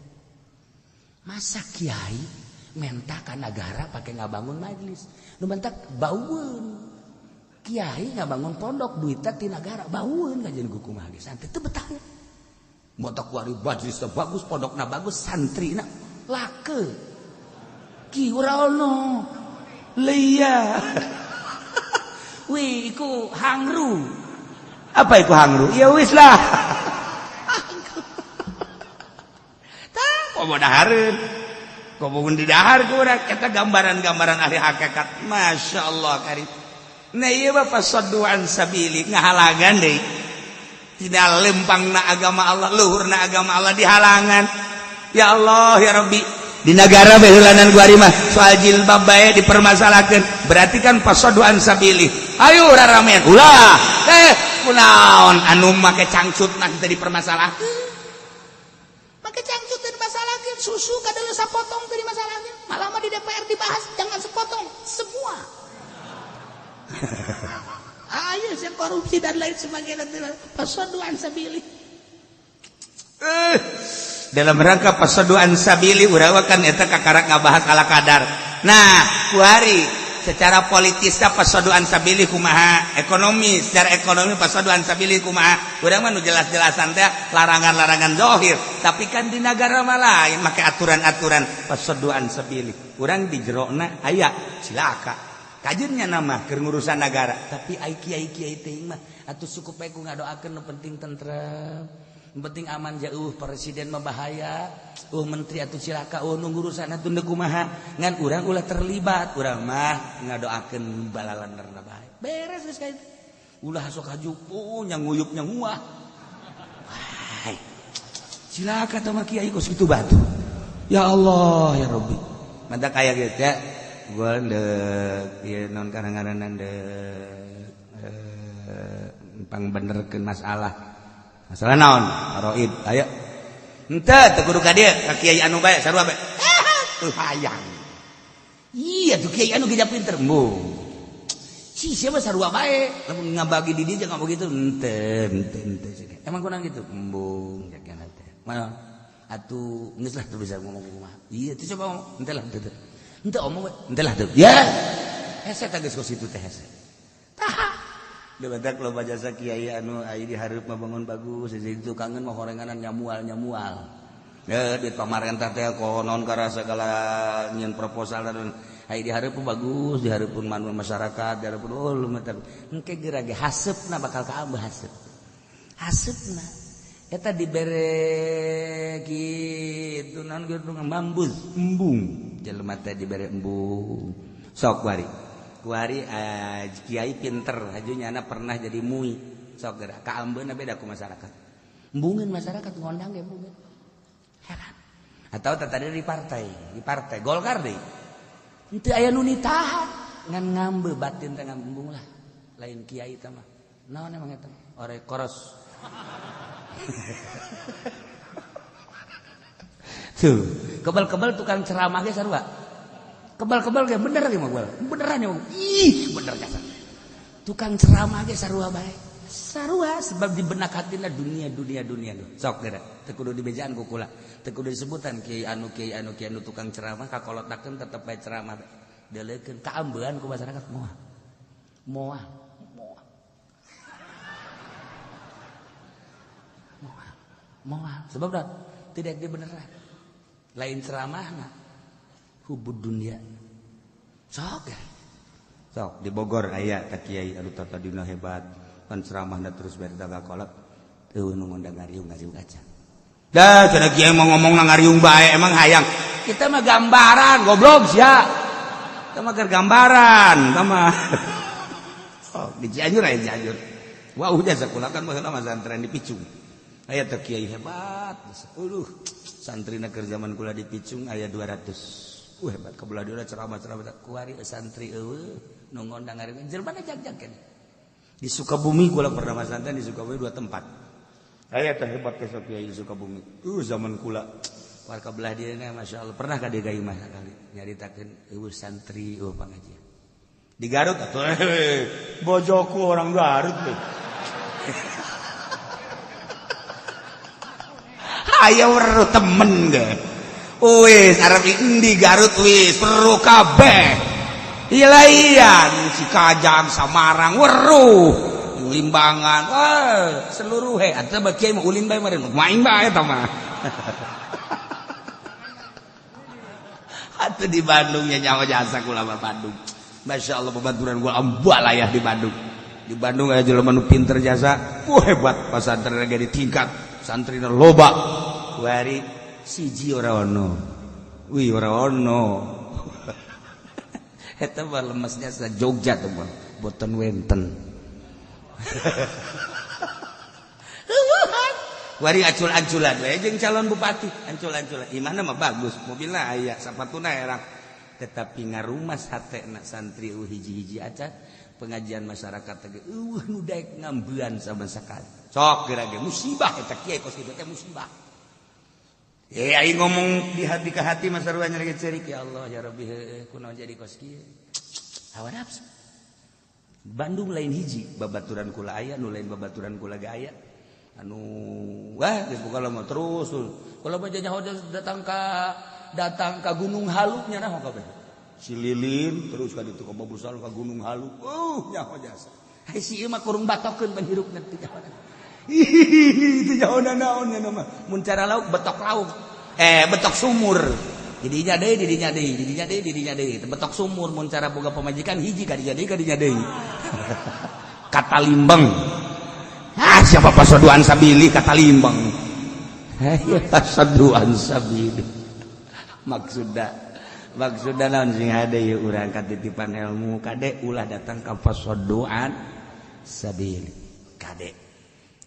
masa kiai menta ka nagara pake ngabangun majelis nu mentak baueun kiai ngabangun pondok duitna ti nagara baueun kajian kumaha ge santai teu betah motok wari bajisna bagus pondokna bagus santrina lake ki ora ono leia wih iku hangru apa iku hangru ya wis lah tah komo dahareun komo didahar ku urang eta gambaran-gambaran ahli hakikat masyaallah karim nah ieu mah fasadduan sabili ngahalangan deui tidak lempangna agama Allah luhurna agama Allah dihalangan ya Allah ya Rabbi di negara behulanan guari mah soal jilbab bae dipermasalahkeun berarti kan pasodoan sabili ayo raramean ulah kunaon anu make cangcut nak kita dipermasalahkeun make cangcut teh dimasalahkeun susu kadang sapotong teh dimasalahkeun malah mah di DPR dibahas jangan sepotong semua ayo saya korupsi dan lain sebagainya pasodoan sabili dalam rangka pasodoan sabili urang kan eta kakarak ngabahas ala kadar nah kuari secara politisnya pasodoan sabili kumaha ekonomi secara ekonomi pasodoan sabili kumaha urang mah nu jelas-jelasan teh larangan-larangan zahir tapi kan di negara mah lain make aturan-aturan pasodoan sabili urang di jerona aya cilaka kajennya nama keur ngurusan negara tapi ai kiai teh mah atuh cukup bae ku ngadoakeun nu penting tentrem nu penting aman jauh presiden mah bahaya menteri atuh cilaka nu ngurusan atuh teu kumaha ngan urang ulah terlibat urang mah ngadoakeun balalanderna bae beres geus ka itu ulah sok hajupu nya nguyup nya nguah hai cilaka teh mah kiai kos kitu batu ya Allah ya Rabbi mantap aya geus ya gua ndek ieu non kadang-kadang pang benerkeun masalah naon roid aya henteu teu kudu ka dieu ka kiai anu bae sarua bae teu hayang iya tuh kiai anu geja pinter embung si siapa sarua bae lamun ngabagi di dieu jangan begitu henteu emang kurang gitu embung jakeun teh mana atuh geus lah teu bisa ngomong kumaha iya teu coba ngomong henteu lah henteu ente omong ente lah tuh ya hese tagis kos itu teh hese tah debatak lo jasa kiai anu ai dihareup mah bangun bagus jadi itu kangen mah horenganan nyamual ya duit pamarentah teh konon kara segala nyen proposal dan ai dihareup bagus dihareup manul masyarakat dihareup lumayan engke gerage haseupna bakal kaameuh haseupna eta dibere kitu naon kitu ngambus embung jelema teh dibere embung sok kuari kiai pinter hajunyana pernah jadi mui sok geura kaambeuna beda ku masyarakat embungeun masyarakat ngondang ge embungeun heran atau tadi di partai Golkar deui henteu aya nu nitahan ngan ngambe batin teh ngambung lah lain kiai teh mah naon emang eta ore koros tuh kebal-kebal tukang ceramah ge sarua kebal-kebal ge bener ge mah beneran ya ih bener jasa tukang ceramah ge sarua bae sarua sebab di benak hatina dunia sok geura teu kudu dibejaan ku kula teu kudu disebutan kiai anu tukang ceramah kakolotakeun tetep bae ceramah deuleukeun kaambean ku masyarakat moal sebab tidak dibeneran lain ceramahna hubud dunia sok di Bogor aya ka kiai anu tata dina hebat pan ceramahna terus berdaga kolot teu nu ngundang ngariung aja dah cenah kiai mau ngomong ngariung bae emang hayang kita mah gambaran goblok sia kita mah gambaran sama oh di Cianjur wah udah sakulah kan mah pesantren di Picung aya teh kiai hebat santrina keur zaman kula di Picung aya 200 hebat kabelah dia ceramah kuari santri eueuh nu ngondang ngariung jelema jag-jag keneh di Sukabumi kula pernah pesantren di Sukabumi 2 tempat aya teh hebat ke kiai di Sukabumi zaman kula warga belah dia masyaallah pernah ka dia gawe mah sekali nyaritakeun eueuh santri pangajian di Garut atuh bojoku orang Garut tuh aya weru temen ge wis arep di Garut wis weru kabeh Ilaian si Kajang Samarang weruh Limbangan seluruh atuh bae mah ulin bae meureun main bae eta mah atuh di Bandung nya nyawa jasa kula mah Bandung masyaallah pembaturan gua ambalayah di Bandung aya jelema nu pinter jasa hebat pasantren ge di tingkat santrina loba wari siji ora ono eta mah lemesnya sa Jogja tuh mah boten wenten wari acul-aculan we jeung calon bupati ancul-anculan imahna mah bagus mobilna aya sapatuna erang tetapi ngarumas hatena santri hiji-hiji acan pengajian masyarakat teh nu daek ngambean sama sakali sok geura ge musibah eta kiai kos kitu teh musibah aing ngomong di hati ke hati mah sarua nyeri cerik ya Allah ya Rabbi kunaon jadi kos kieu hawa nafsu Bandung lain hiji babaturan kula aya nu lain babaturan kula ge aya anu wah geus buka mah terus kula mah jajah datang ka Gunung Halu nya naon kabeh si lilin terus ka ditu ka babusal ka Gunung Halu nyaho jasa ai si ieu mah kurung batokeun pan hirupna teh itu jauh naon mah mun cara lauk betok lauk betok sumur didinya deui betok sumur mun cara boga pamajikan hiji kadinya deui kata limbang siapa pasoduan sabili kata limbang pasoduan sabili maksudna naon sing hade ieu urang katitipan ilmu kade ulah datang ka pasoduan sabili kade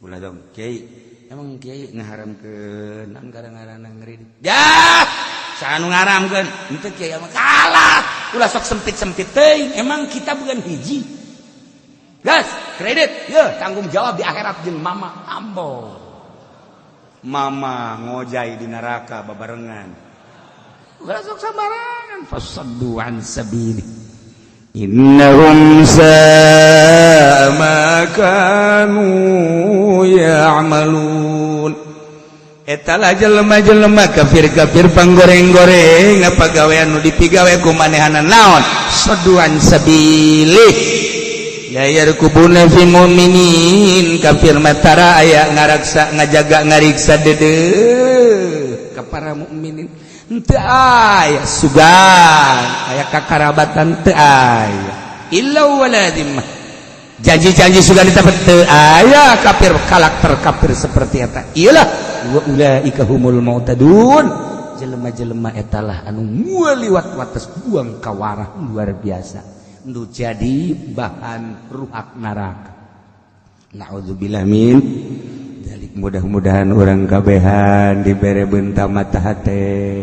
ulah dong kiai emang kiai ngaharamkeun naon ngaranna ngeri ya saanu ngaharamkeun henteu kiai mah kalah ulah sok sempit-sempit teuing emang kita bukan hiji gas kredit ye tanggung jawab di akhirat jeung mama ambo mama ngojai di neraka babarengan ulah sok sabarangan fasadduan sabili innahum sama kanu ya'malun eta jelema-jelema kafir panggoreng-goreng ngapagawean nu dipigawe ku manehana naon saduan sabilih ya yarkubuna fi mu'minin kafir matara aya ngaraksa ngajaga ngariksa deudeuh ka para mukminin teu aya sugan aya kakarabatan teu aya illa waladim janji-janji sugan ditepet teu aya kafir karakter kafir seperti eta iyalah wa ulaika humul mu'tadun jelema-jelema etalah anu moal liwat wates buang kawarah luar biasa nu jadi bahan ruhak neraka naudzubillah min dalik mudah-mudahan orang kabehan dibere bentam mata hate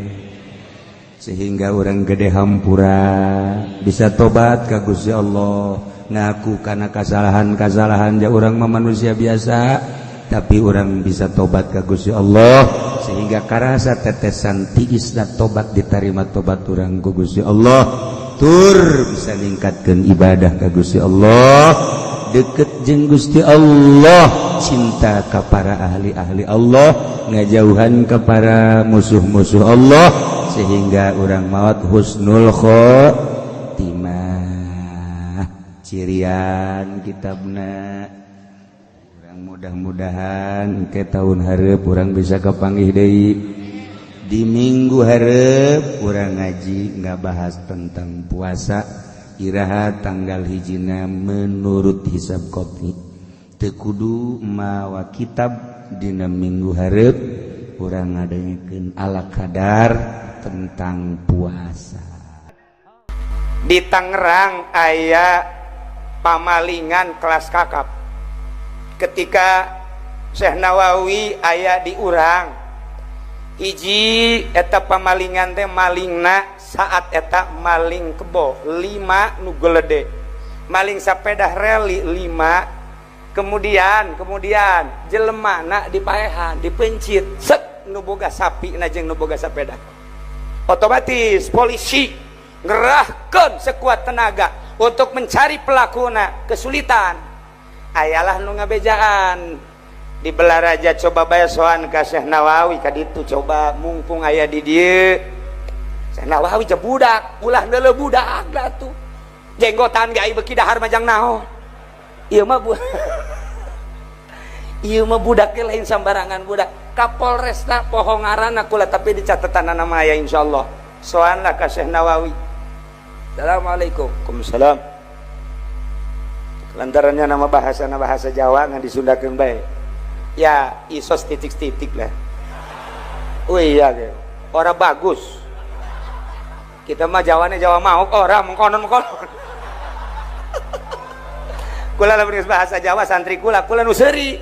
sehingga orang gede hampura bisa tobat ka Gusti Allah ngaku kana kesalahan-kesalahan ja urang mah manusia biasa tapi orang bisa tobat ka Gusti Allah sehingga karasa tetesan tiisna tobat diterima tobat urang ku Gusti Allah tur bisa ningkatkeun ibadah ka Gusti Allah deket jeung Gusti Allah, cinta ka para ahli-ahli Allah, ngajauhan ka para musuh-musuh Allah, sehingga urang maot husnul khotimah. Cirian kitabna. Urang mudah-mudahan ke tahun hareup urang bisa kapanggih deui. Di minggu hareup urang ngaji ngabahas tentang puasa. Iraha tanggal hijina menurut hisab kopi teu kudu mawa kitab dina minggu hareup urang ngadengekeun ala kadar tentang puasa. Di Tangerang aya pamalingan kelas kakap. Ketika Syekh Nawawi aya di urang, hiji eta pamalingan teh malingna saat eta maling kebo 5 nu geledek, maling sepeda reli 5, kemudian jelemana dipaehan dipencit set nu boga sapi na jeung nu boga sepeda, otomatis polisi ngerahkeun sekuat tenaga untuk mencari pelakuna. Kesulitan ayalah nu ngabejaan di Belaraja, coba bae soan ka Syekh Nawawi ka ditu, coba mumpung aya di dieu. Syekh Nawawi je budak, ulah deuleu budak da tuh. Jenggotan ge ai beuki dahar majang naon. Ieu mah ieu mah budak ge lain sambarangan budak. Kapolresna poho ngaranna kula tapi di catetan nama aya insyaallah. Soan lah ka Syekh Nawawi. Assalamualaikum. Waalaikumsalam. Lantarannya nama bahasa Jawa ngan disundakeun bae. Ya isos titik-titik lah. Oh iya ge. Ora bagus. Kita mah Jawane Jawa mau ora mengkonon. Kula lamun bahasa Jawa santri kula nu seuri.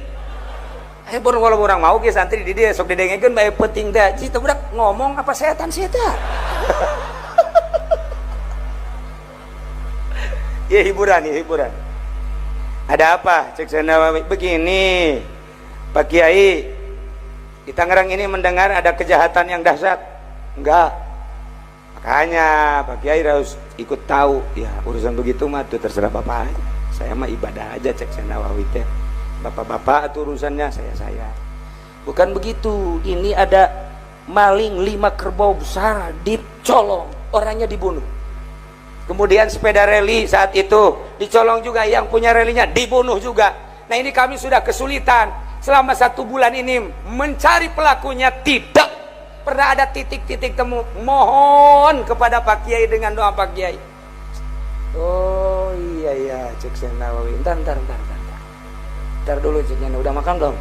Bor kalau urang mau ge santri di dieu sok didengekeun bae penting teh. Citu budak ngomong apa setan sih eta? Ya hiburan. Ada apa? Cek Nawawi begini. Pak Kiai, di Tangerang ini mendengar ada kejahatan yang dahsyat. Enggak. Makanya Pak Kiai harus ikut tahu. Ya urusan begitu mah tuh terserah Bapak aja. Saya mah ibadah aja, cek Nawawi teh. Bapak-bapak itu urusannya, saya. Bukan begitu. Ini ada maling 5 kerbau besar dicolong, orangnya dibunuh. Kemudian sepeda reli saat itu dicolong juga, yang punya relinya dibunuh juga. Nah ini kami sudah kesulitan selama 1 bulan ini mencari pelakunya, tidak pernah ada titik-titik temu. Mohon kepada Pak Kiai dengan doa Pak Kiai. Oh iya cek Syekh Nawawi. Ntar dulu ceknya, udah makan belum?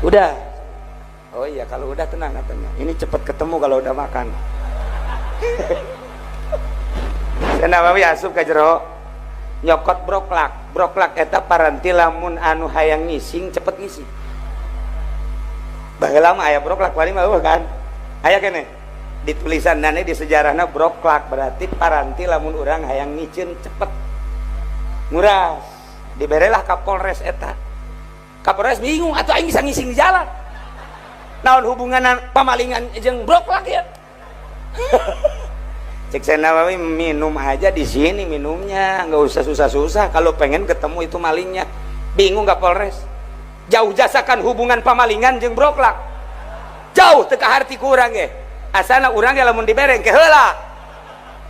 Udah. Oh iya kalau udah tenang katanya. Ini cepat ketemu kalau udah makan. Syekh Nawawi asup ka jero nyokot broklak eta paranti lamun anu hayang ngising cepet ngising. Baheula mah aya broklak wali mah kan. Aya keneh di tulisanna di sejarahna broklak berarti paranti lamun urang hayang ngiceun cepet. Nguras diberelah Kapolres eta. Kapolres bingung atuh aing bisa ngising di jalan. Naon hubungan pamalingan jeung broklak ya? Cek Syekh Nawawi minum aja di sini minumnya, nggak usah susah-susah. Kalau pengen ketemu itu malingnya, bingung nggak Polres? Jauh jasakan hubungan pamalingan jeung broklak. Jauh teka harti kurang ya. Asana urang ge lamun dibereng ke heula.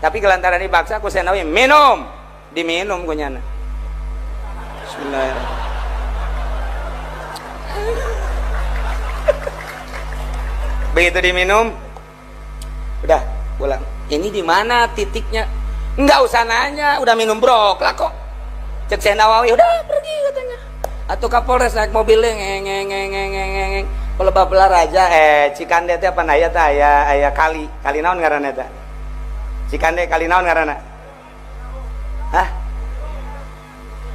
Tapi kelantaran dibaksa ku Syekh Nawawi minum, diminum ku nyana. Bismillahirrahmanirrahim. Begitu diminum, udah pulang. Ini di mana titiknya? Enggak usah nanya, udah minum broklak kok. Cek Syekh Nawawi, udah pergi katanya. Atau Kapolres naik mobilnya ngeng. Pelebah Belaraja Cikande teh apa aya teh aya kali naon ngaranna teh? Cikande kali naon ngaranna? Hah?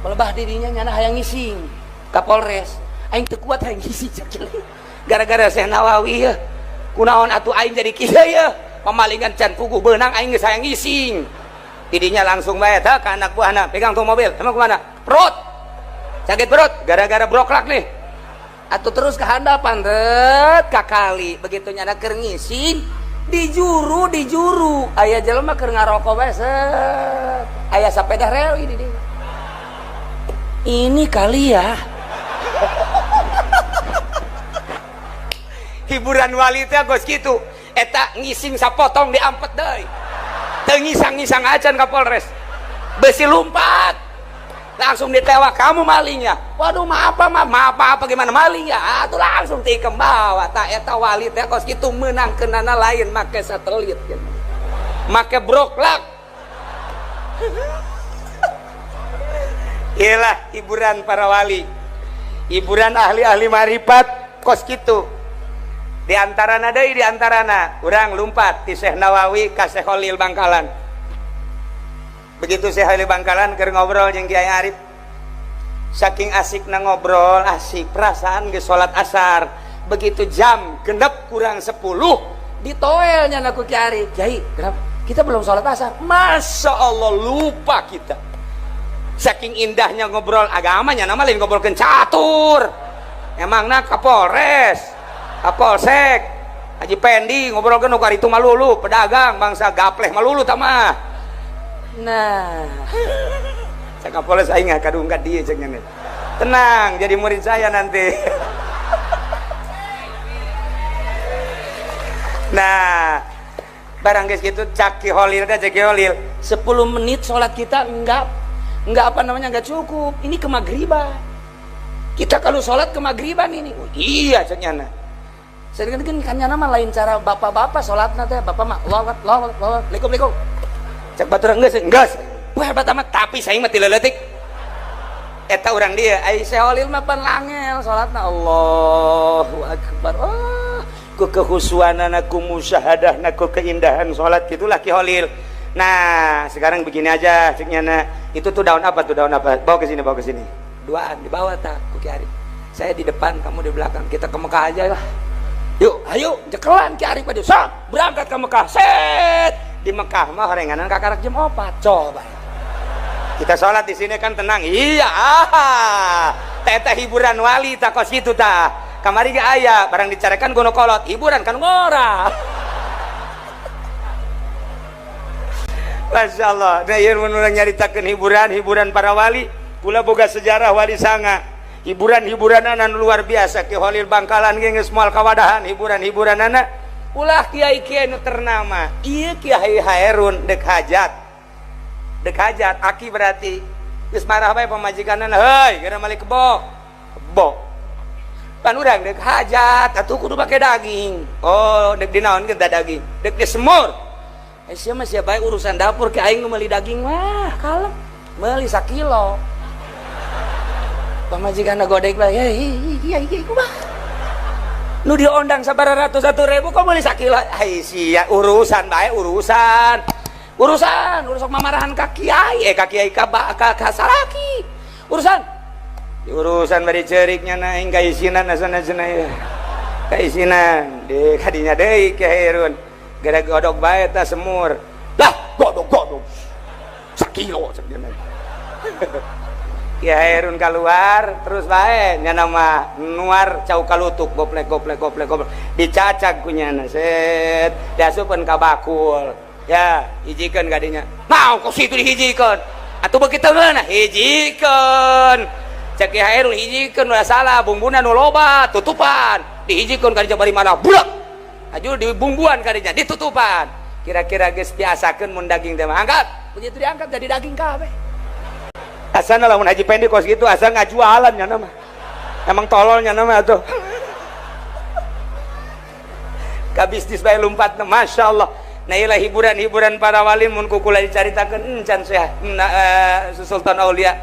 Pelebah dirinya nyana hayang ngising. Kapolres, aing teu kuat hayang ngising gara-gara Syekh Nawawi ya. Kunaon atuh aing jadi kieu ya? Pemalingan can puguh beunang aing geus hayang ngising. Tidinya langsung bae tah ka anak buahna, pegang tuh mobil, emang kemana? Perut. Sakit perut gara-gara broklak nih. Atuh terus ke handapan ret ka kali. Begitu nyana keur ngising, dijuru. Aya jelema keur ngaroko bae set. Aya sapeda rel di dieu. ini kali ya hiburan wali teh geus kitu eta ngising sapotong diampet deui teu ngisang-ngisang acan ka Polres besi lompat langsung ditewak kamu maling ya waduh maaf apa gimana maling ya atuh langsung tikam bawa tak eta wali teh geus kitu meunangkeunana lain make satelit gitu. Make broklak iyalah hiburan para wali hiburan ahli-ahli marifat kos kitu diantarana urang lumpat di Syekh Nawawi ka Syekh Khalil Bangkalan begitu Syekh Khalil Bangkalan keur ngobrol jeung Kiai Arif saking asikna ngobrol asik perasaan geus salat asar begitu jam genep kurang 10 ditoelnya naku Kiai Arif Kiai kenapa kita belum salat asar Masya Allah lupa kita saking indahnya ngobrol agamanya nama lain ngobrolkeun catur emangna Kapolres Kapolsek Haji Pendi ngobrolkeun nu karitu malulu pedagang bangsa gapleh malulu tamah nah saya Kapolres aing kadungkat dia ceknya nih tenang jadi murid saya nanti nah barang guys gitu Caki Holil 10 menit sholat kita enggak apa namanya enggak cukup ini kemagriban kita kalau sholat kemagriban ini oh, iya ceknya saya kan nama lain cara bapak-bapak sholatnya teh bapak mah Assalamualaikum cek batur enggak wah hebat amat tapi saya mati leletik eta orang dia Aisyah Holil mah pan langel sholatna Allahu Akbar ku kehusuanana ku musyahadah ku keindahan sholat gitulah Ki Holil. Nah sekarang begini aja ceknya itu tuh daun apa bawa ke sini duaan di bawah tak Ki Arif saya di depan kamu di belakang kita ke Mekah aja lah yuk ayo cekelan Ki Arif aja sok berangkat ke Mekah set di Mekah mah horenganan kakarak jam 4 coba kita sholat di sini kan tenang iya teh hiburan wali tak kos gitu ta kamari ge aya barang dicarekan gono kolot hiburan kan ngora Masya Allah nah ieu mun urang nyaritakeun hiburan para wali kula boga sejarah wali sanga hiburan-hiburanana luar biasa Ki Khalil Bangkalan ge geus moal kawadahan hiburan-hiburanana ulah kiai-kiai nu ternama ieu Kiai Hairun dek hajat aki berarti geus marah bae pamajikanana heuy geura malik kebo pan urang dek hajat atuh kudu make daging oh dek dinaon geus daging dek disemur sia mah sia bae urusan dapur ke aing nu meuli daging mah kalem meuli 1 kilo pamajikanna godek bae iya kumaha nu diondang sabaratus 1.000 kok meuli 1 kilo ai sia urusan bae urusan mamarahan ka kiai ka salaki urusan bari ceuriknya na aing kaisinan asana-asana ya kaisinan de kadinya deui Ki Hairun gara godok bae ta semur lah godok 1 kilo sakjana Ki Hairun keluar terus bae nya nama nuar cau kalutuk goplek dicacak kunyana set diasupkeun ka bakul ya hijikeun kadinya naon kok situ dihijikeun atuh begitu geuna hijikeun cek Ki Hairun hijikeun ulah salah bumbuna nu loba tutupan dihijikeun kadinya bari mana bulak aju di bumbuan kadinya ditutupan kira-kira geus biasakeun mun daging teh angkat begitu diangkat jadi daging kabeh asana lamun Haji Pendi kos gitu asa ngajualan nya nama emang tololnya nama atuh ka bisnis bae lompat Masya Allah nah iyalah hiburan para wali mun kukula dicaritakeun encan Sultan Aulia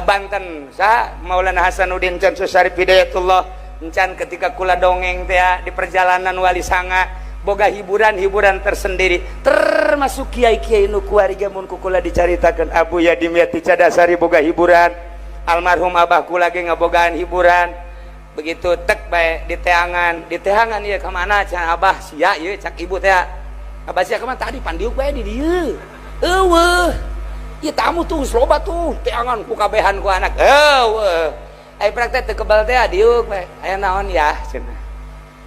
Banten sah Maulana Hasanuddin Can Syarif Hidayatullah encan ketika kula dongeng teh di perjalanan wali sanga boga hiburan tersendiri termasuk kiai-kiai nu kuariga mun kula dicaritakeun Abu Yadim Yati Cadasari boga hiburan almarhum abah kula ge ngabogaan hiburan begitu tek bae di teangan ieu ka mana can abah sia ieu cak ibu teh abah sia ka mana tadi pandiuk bae di dieu eueuh ieu tamu tuh loba tuh teangan ku kabehan ku anak eueuh ai praktek teu kebal teh diuk bae aya naon ya cenah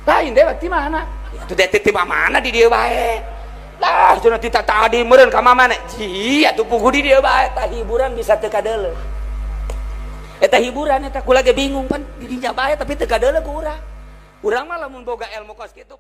lain deh ti mana itu deh ti mana di dieu bae lah cenah ti tadi meureun ka mamana ji atuh puguh di dieu bae tah hiburan bisa teu kadeuleuh eta hiburan eta kula ge bingung pan dirinya bae tapi teu gadeuleuh ku urang mah lamun boga ilmu kos kitu